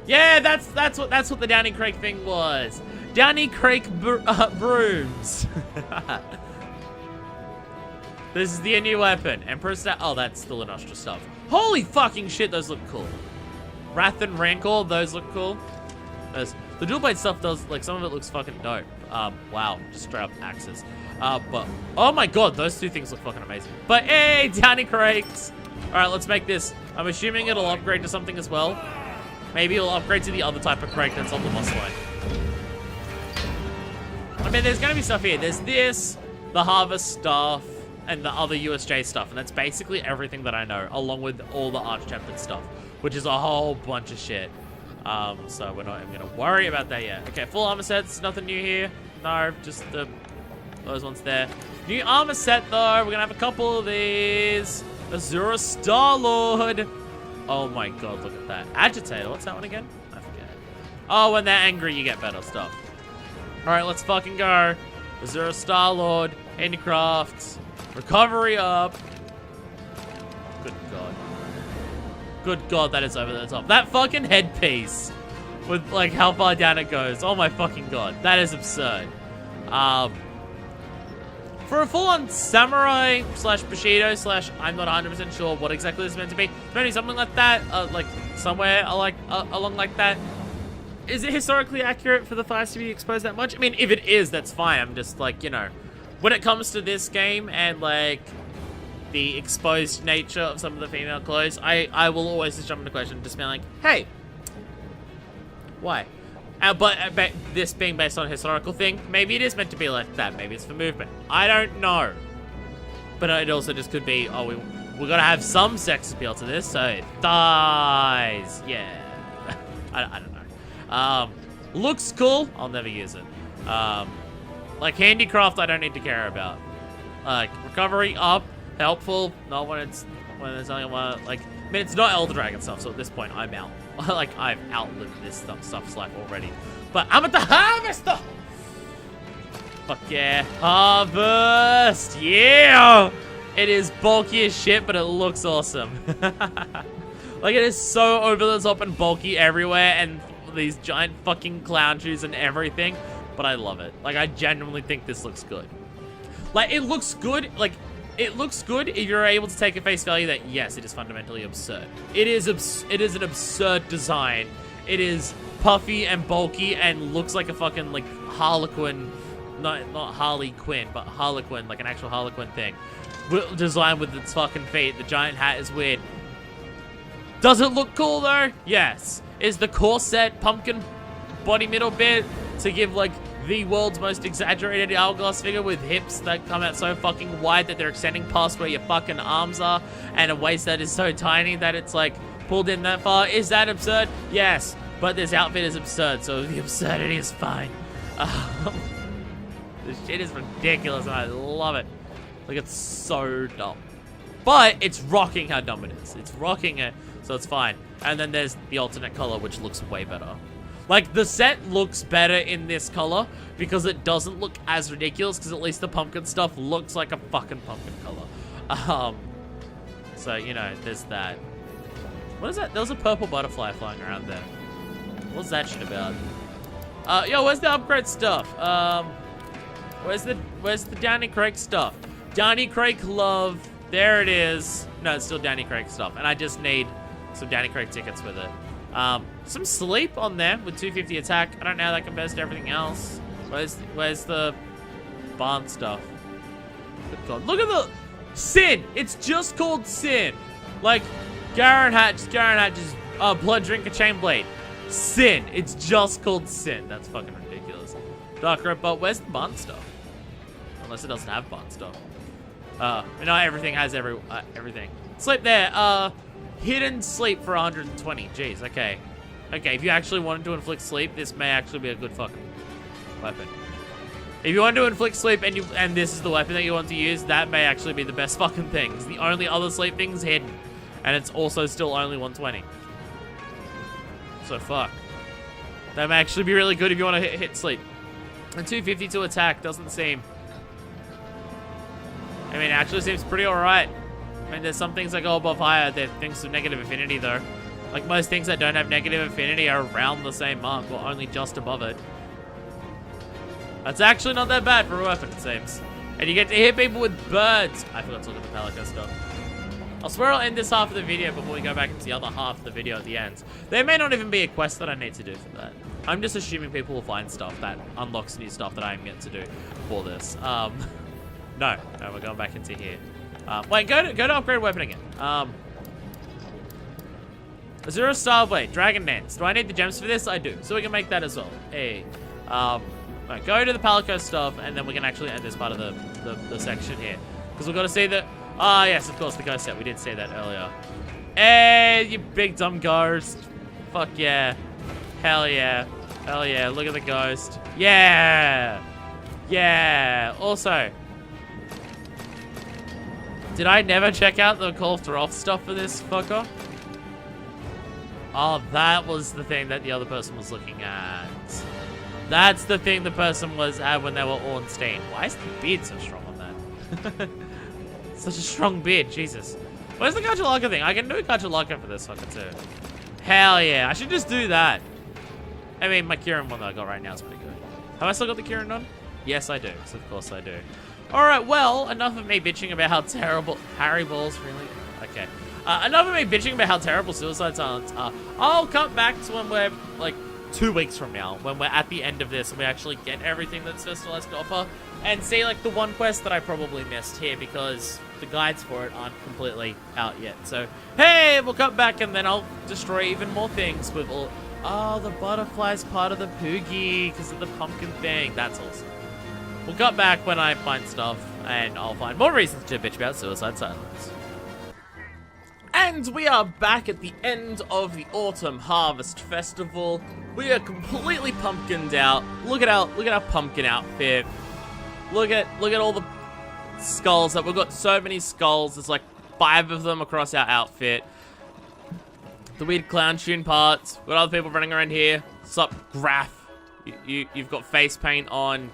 A: Yeah, that's what the Downy Creek thing was. Downy Creek brooms. This is the new weapon. Emperor's oh, that's the Nostra stuff. Holy fucking shit, those look cool. Wrath and Rancor, those look cool. The dual blade stuff does, like, some of it looks fucking dope. Wow, just straight up axes. But, oh my god, those two things look fucking amazing. But, hey, Downy Creeks. Alright, let's make this. I'm assuming it'll upgrade to something as well. Maybe it'll upgrade to the other type of crate that's on the boss line. I mean, there's gonna be stuff here. There's this, the harvest stuff, and the other USJ stuff, and that's basically everything that I know, along with all the arch-tempered stuff, which is a whole bunch of shit. So we're not even gonna worry about that yet. Okay, full armor sets, nothing new here. No, just those ones there. New armor set though, we're gonna have a couple of these. Azura Star-Lord. Oh my god, look at that. Agitator, what's that one again? I forget. Oh, when they're angry, you get better stuff. Alright, let's fucking go. Azura Star-Lord, handicrafts. Recovery up. Good god. Good god, that is over the top. That fucking headpiece with, like, how far down it goes. Oh my fucking god. That is absurd. For a full-on samurai slash Bushido slash I'm not 100% sure what exactly this is meant to be. Maybe something like that, like somewhere along like that. Is it historically accurate for the thighs to be exposed that much? I mean, if it is, that's fine. I'm just like, you know, when it comes to this game and like the exposed nature of some of the female clothes, I will always just jump into question, just being like, hey, why? But this being based on a historical thing, maybe it is meant to be like that. Maybe it's for movement. I don't know. But it also just could be, oh, we gotta have some sex appeal to this, so thighs, yeah. I don't know. Looks cool. I'll never use it. Like handicraft, I don't need to care about. Like recovery up, helpful. Not when it's only one. Like, I mean, it's not Elder Dragon stuff, so at this point, I'm out. Like, I've outlived this stuff's life already. But I'm at the harvester! Fuck yeah. Harvest! Yeah! It is bulky as shit, but it looks awesome. Like, it is so over the top and bulky everywhere, and these giant fucking clown shoes and everything. But I love it. Like, I genuinely think this looks good. Like, it looks good. Like, it looks good if you're able to take at face value that, yes, it is fundamentally absurd. It is an absurd design It is puffy and bulky and looks like a fucking, like, Harlequin. Not Harley Quinn, but Harlequin, like an actual Harlequin thing. Designed with its fucking feet. The giant hat is weird. Does it look cool, though? Yes. Is the corset pumpkin body middle bit to give, like, the world's most exaggerated hourglass figure with hips that come out so fucking wide that they're extending past where your fucking arms are, and a waist that is so tiny that it's, like, pulled in that far? Is that absurd? Yes. But this outfit is absurd, so the absurdity is fine. This shit is ridiculous, and I love it. Like, it's so dumb. But it's rocking how dumb it is. It's rocking it, so it's fine. And then there's the alternate color, which looks way better. Like, the set looks better in this color because it doesn't look as ridiculous, because at least the pumpkin stuff looks like a fucking pumpkin color. So, you know, there's that. What is that? There was a purple butterfly flying around there. What's that shit about? Yo, where's the upgrade stuff? Where's the Danny Craig stuff? Danny Craig love. There it is. No, it's still Danny Craig stuff. And I just need some Danny Craig tickets with it. Some sleep on there with 250 attack. I don't know how that compares to everything else. Where's the barn stuff? Good God. Look at the Sin. It's just called Sin. Like, Garen Hatch's Blood Drinker Chainblade. Sin. It's just called Sin. That's fucking ridiculous. Dark Red, but where's the barn stuff? Unless it doesn't have barn stuff. You know, everything has everything. Sleep there. Hidden sleep for 120. Jeez, okay. Okay, if you actually wanted to inflict sleep, this may actually be a good fucking weapon. If you want to inflict sleep and this is the weapon that you want to use, that may actually be the best fucking thing. Because the only other sleep thing is hidden. And it's also still only 120. So fuck. That may actually be really good if you want to hit sleep. And 250 to attack doesn't seem... I mean, it actually seems pretty alright. I mean, there's some things that go above higher. They're things with negative affinity, though. Like, most things that don't have negative affinity are around the same mark, or only just above it. That's actually not that bad for a weapon, it seems. And you get to hit people with birds. I forgot to look at the Palico stuff. I'll swear I'll end this half of the video before we go back into the other half of the video at the end. There may not even be a quest that I need to do for that. I'm just assuming people will find stuff that unlocks new stuff that I am yet to do for this. No, we're going back into here. Wait, go to upgrade weapon again. Azura Starblade, Dragon Dance. Do I need the gems for this? I do. So we can make that as well. Hey. Right, go to the Palico stuff, and then we can actually end this part of the section here. Because we've got to see that... Ah, yes, of course, the ghost set. We did say that earlier. Hey, you big dumb ghost. Fuck yeah. Hell yeah. Hell yeah. Look at the ghost. Yeah. Yeah. Also... Did I never check out the Call of Taroth stuff for this fucker? Oh, that was the thing that the other person was looking at. That's the thing the person had when they were Ornstein. Why is the beard so strong on that? Such a strong beard, Jesus. Where's the Kachalaka thing? I can do a Kachalaka for this fucker too. Hell yeah, I should just do that. I mean, my Kieran one that I got right now is pretty good. Have I still got the Kieran on? Yes, I do. So of course I do. Alright, well, enough of me bitching about how terrible... Harry Balls, really? Okay. Enough of me bitching about how terrible Suicide Silence are. I'll cut back to when we're, like, 2 weeks from now, when we're at the end of this and we actually get everything that Festival has to offer, and see, like, the one quest that I probably missed here because the guides for it aren't completely out yet. So, hey, we'll cut back and then I'll destroy even more things with all... Oh, the butterfly's part of the Poogie because of the pumpkin thing. That's awesome. We'll cut back when I find stuff, and I'll find more reasons to bitch about Suicide Silence. And we are back at the end of the Autumn Harvest Festival. We are completely pumpkined out. Look at our pumpkin outfit. Look at all the skulls that we've got. So many skulls. There's like 5 of them across our outfit. The weird clown tune parts. We've got other people running around here. Sup, Graph. You've got face paint on.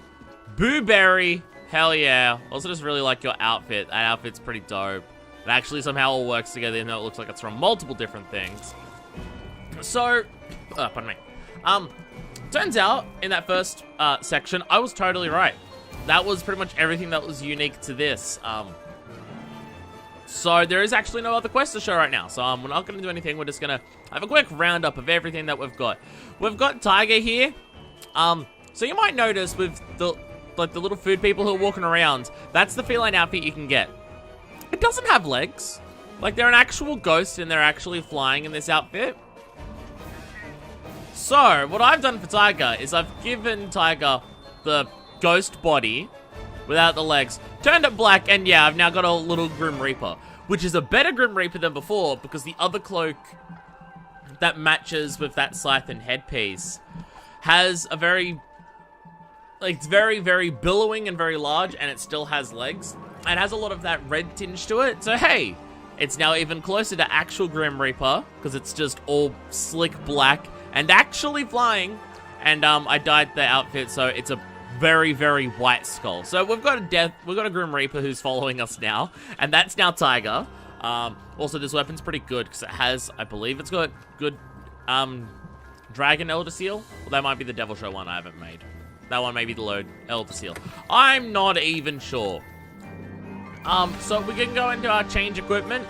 A: Booberry. Hell yeah. Also just really like your outfit. That outfit's pretty dope. It actually somehow all works together, even though it looks like it's from multiple different things. So, pardon me. Turns out, in that first section, I was totally right. That was pretty much everything that was unique to this. So there is actually no other quest to show right now. So we're not going to do anything. We're just going to have a quick roundup of everything that we've got. We've got Tiger here. So you might notice with the little food people who are walking around, that's the feline outfit you can get. It doesn't have legs. Like, they're an actual ghost and they're actually flying in this outfit. So what I've done for Tiger is I've given Tiger the ghost body without the legs, turned it black, and yeah, I've now got a little Grim Reaper, which is a better Grim Reaper than before because the other cloak that matches with that scythe and headpiece has a very, like, it's very, very billowing and very large, and it still has legs. It has a lot of that red tinge to it, so hey, it's now even closer to actual Grim Reaper because it's just all slick black and actually flying. And I dyed the outfit, so it's a very, very white skull. So we've got a Grim Reaper who's following us now, and that's now Tiger. Also, this weapon's pretty good because it has, I believe it's got good Dragon Elder Seal. Well, that might be the Devil Show one I haven't made. That one may be the Elder Seal. I'm not even sure. So we can go into our change equipment.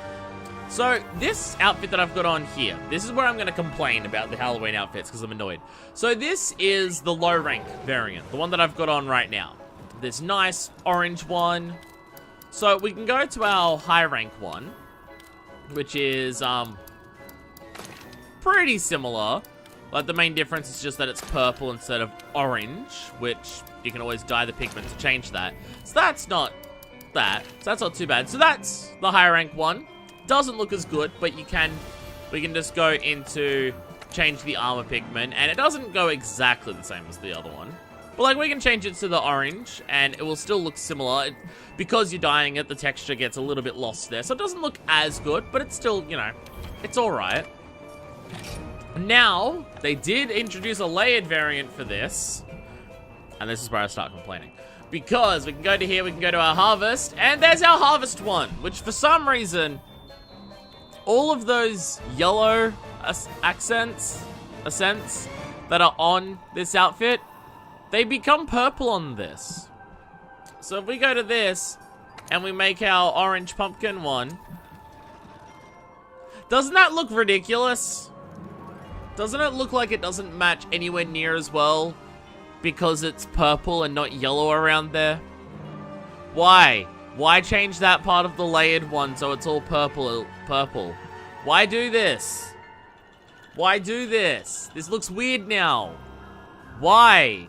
A: So this outfit that I've got on here, this is where I'm going to complain about the Halloween outfits because I'm annoyed. So this is the low rank variant, the one that I've got on right now. This nice orange one. So we can go to our high rank one, which is pretty similar. Like, the main difference is just that it's purple instead of orange, which you can always dye the pigment to change that. So that's not that. So that's not too bad. So that's the high rank one. Doesn't look as good, but we can just go into change the armor pigment, and it doesn't go exactly the same as the other one. But like, we can change it to the orange, and it will still look similar. Because you're dyeing it, the texture gets a little bit lost there. So it doesn't look as good, but it's still, you know, it's alright. Now, they did introduce a layered variant for this. And this is where I start complaining. Because we can go to here, we can go to our harvest, and there's our harvest one. Which, for some reason, all of those yellow accents that are on this outfit, they become purple on this. So if we go to this, and we make our orange pumpkin one, doesn't that look ridiculous? Doesn't it look like it doesn't match anywhere near as well because it's purple and not yellow around there? Why? Why change that part of the layered one so it's all purple? Why do this? Why do this? This looks weird now. Why?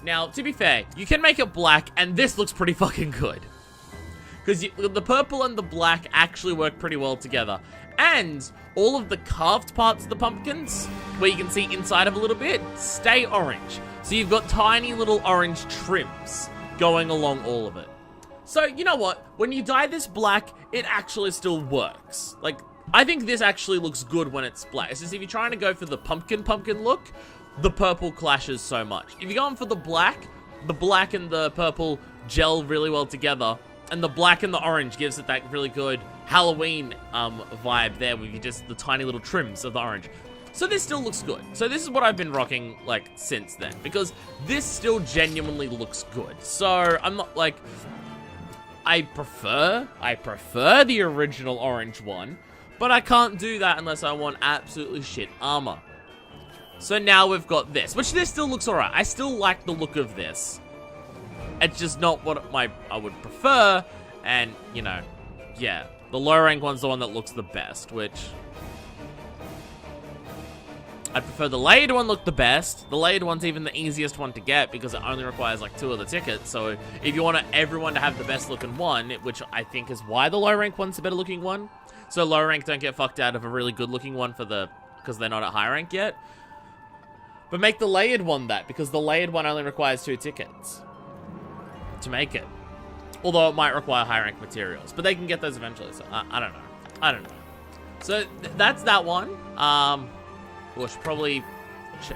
A: Now, to be fair, you can make it black, and this looks pretty fucking good. Because the purple and the black actually work pretty well together. And all of the carved parts of the pumpkins, where you can see inside of a little bit, stay orange. So you've got tiny little orange trims going along all of it. So, you know what? When you dye this black, it actually still works. Like, I think this actually looks good when it's black. It's just if you're trying to go for the pumpkin look, the purple clashes so much. If you're going for the black and the purple gel really well together, and the black and the orange gives it that really good Halloween vibe there with just the tiny little trims of the orange. So this still looks good. So this is what I've been rocking, like, since then. Because this still genuinely looks good. So I'm not, like... I prefer the original orange one, but I can't do that unless I want absolutely shit armor. So now we've got this, which this still looks alright. I still like the look of this. It's just not what I would prefer, and, you know, yeah. The low rank one's the one that looks the best, which... I prefer the layered one look the best. The layered one's even the easiest one to get because it only requires like 2 of the tickets. So if you want everyone to have the best looking one, which I think is why the low rank one's the better looking one. So low rank don't get fucked out of a really good looking one because they're not at high rank yet. But make the layered one that, because the layered one only requires 2 tickets to make it. Although it might require high rank materials, but they can get those eventually. So I don't know. So that's that one. Well, should probably,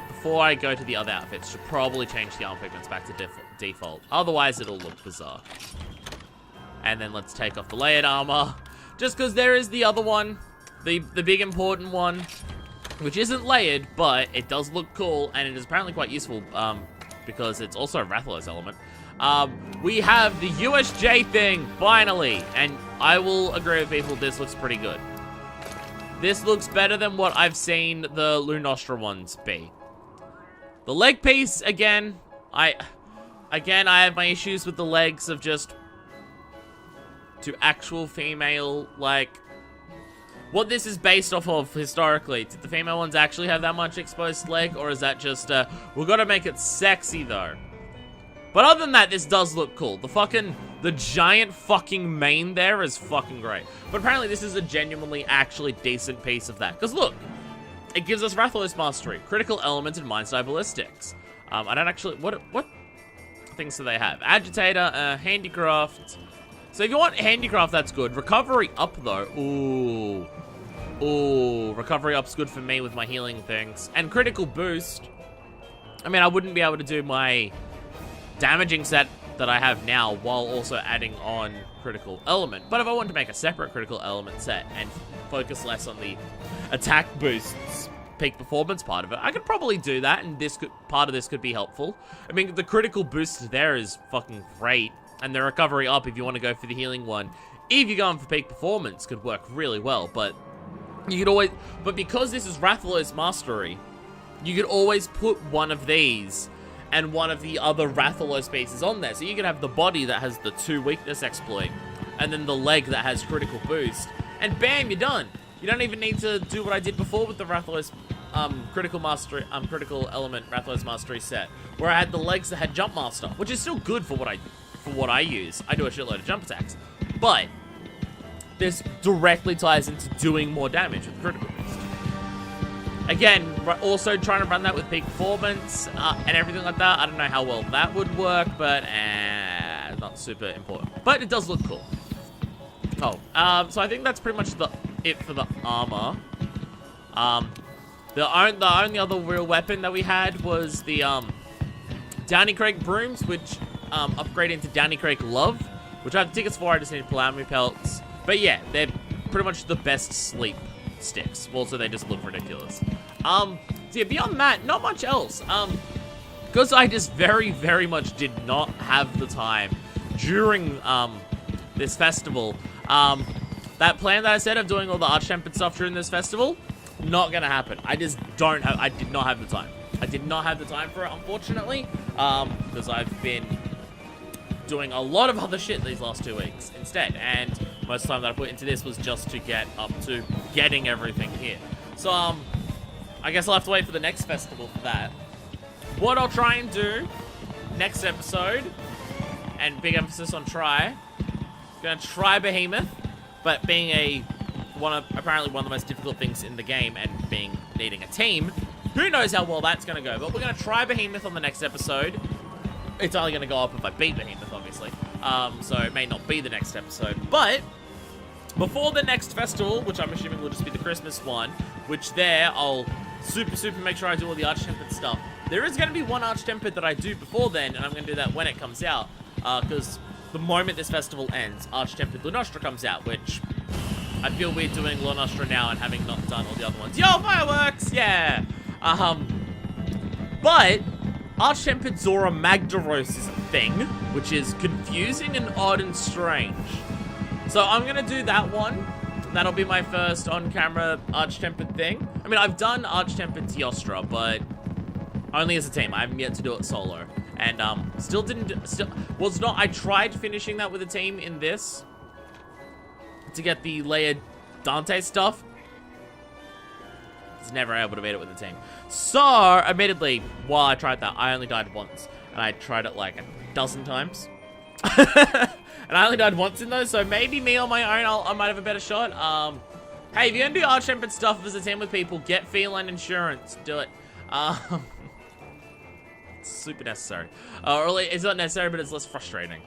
A: before I go to the other outfits, should probably change the armor pigments back to default. Otherwise, it'll look bizarre. And then let's take off the layered armor. Just because there is the other one, the big important one, which isn't layered, but it does look cool, and it is apparently quite useful, because it's also a Rathalos element. We have the USJ thing, finally. And I will agree with people, this looks pretty good. This looks better than what I've seen the Lunostra ones be. The leg piece, again, I have my issues with the legs of just to actual female, like, what this is based off of historically. Did the female ones actually have that much exposed leg, or is that just, we've got to make it sexy, though. But other than that, this does look cool. The giant fucking mane there is fucking great. But apparently this is a genuinely actually decent piece of that. Because look, it gives us Rathalos Mastery, Critical Element, and Mindstyle Ballistics. I don't actually, what things do they have? Agitator, Handicraft. So if you want Handicraft, that's good. Recovery Up, though. Ooh, Recovery Up's good for me with my healing things. And Critical Boost. I mean, I wouldn't be able to do my damaging set that I have now while also adding on Critical Element. But if I wanted to make a separate Critical Element set and focus less on the attack boosts, peak performance part of it, I could probably do that, and part of this could be helpful. I mean, the Critical Boost there is fucking great, and the Recovery Up, if you want to go for the healing one, if you're going for peak performance, could work really well. But you could always, because this is Rathalos Mastery, you could always put one of these and one of the other Rathalos pieces on there. So you could have the body that has the 2 weakness exploit, and then the leg that has Critical Boost, and bam, you're done. You don't even need to do what I did before with the Rathalos Critical Element Rathalos Mastery set, where I had the legs that had Jump Master, which is still good for what I use. I do a shitload of jump attacks, but this directly ties into doing more damage with Critical Boost. Again, also trying to run that with peak performance and everything like that. I don't know how well that would work, but not super important. But it does look cool. Oh, so I think that's pretty much it for the armor. The only other real weapon that we had was the Downy Creek brooms, which upgrade into Downy Creek Love, which I have tickets for. I just need Palammy pelts. But yeah, they're pretty much the best sleep sticks. Also, they just look ridiculous. So yeah, beyond that, not much else. Because I just very, very much did not have the time during this festival. That plan that I said of doing all the Arch-Tempered stuff during this festival, not gonna happen. I did not have the time. I did not have the time for it, unfortunately, because I've been doing a lot of other shit these last 2 weeks instead, and most of the time that I put into this was just to get up to getting everything here. So, I guess I'll have to wait for the next festival for that. What I'll try and do next episode, and big emphasis on try, gonna try Behemoth, but being apparently one of the most difficult things in the game, and needing a team, who knows how well that's gonna go. But we're gonna try Behemoth on the next episode. It's only gonna go up if I beat Behemoth, obviously. So it may not be the next episode. But before the next festival, which I'm assuming will just be the Christmas one, which there I'll super make sure I do all the Arch-Tempered stuff. There is gonna be one Arch-Tempered that I do before then, and I'm gonna do that when it comes out. Because the moment this festival ends, Arch-Tempered Lunostra comes out, which I feel weird doing Lunostra now and having not done all the other ones. Yo, fireworks! Yeah! But Arch-Tempered Zora Magdaros is a thing, which is confusing and odd and strange. So I'm gonna do that one. That'll be my first on-camera Arch-Tempered thing. I mean, I've done Arch-Tempered Teostra, but only as a team. I haven't yet to do it solo. And I tried finishing that with a team in this to get the layered Dante stuff. I was never able to beat it with a team. So, admittedly, while I tried that, I only died once. And I tried it like a dozen times. And I only died once in those, so maybe me on my own, I might have a better shot. Hey, if you're gonna do Arch-Tempered stuff as a team with people, get feline insurance. Do it. It's super necessary. Or it's not necessary, but it's less frustrating.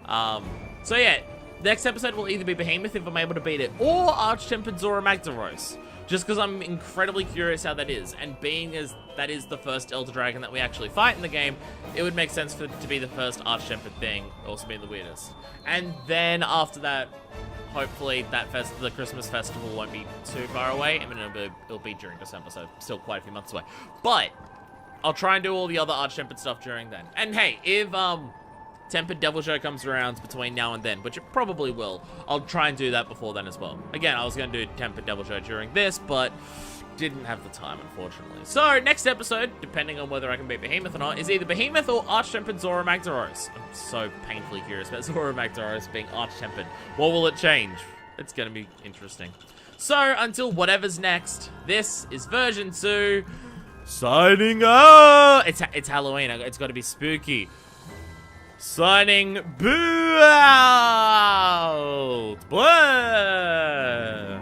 A: So yeah, next episode will either be Behemoth if I'm able to beat it, or Arch-Tempered Zora Magdaros. Just because I'm incredibly curious how that is, and being as that is the first Elder Dragon that we actually fight in the game, it would make sense for it to be the first Arch-Tempered thing, also being the weirdest. And then after that, hopefully the Christmas festival won't be too far away. I mean, it'll be during December, so still quite a few months away. But I'll try and do all the other Arch-Tempered stuff during then. And hey, if Tempered Devil Show comes around between now and then, which it probably will. I'll try and do that before then as well. Again, I was going to do Tempered Devil Show during this, but didn't have the time, unfortunately. So, next episode, depending on whether I can beat Behemoth or not, is either Behemoth or Arch-Tempered Zora Magdaros. I'm so painfully curious about Zora Magdaros being Arch-Tempered. What will it change? It's going to be interesting. So, until whatever's next, this is version 2. Signing up! It's Halloween. It's got to be spooky. Signing boo out! Blah!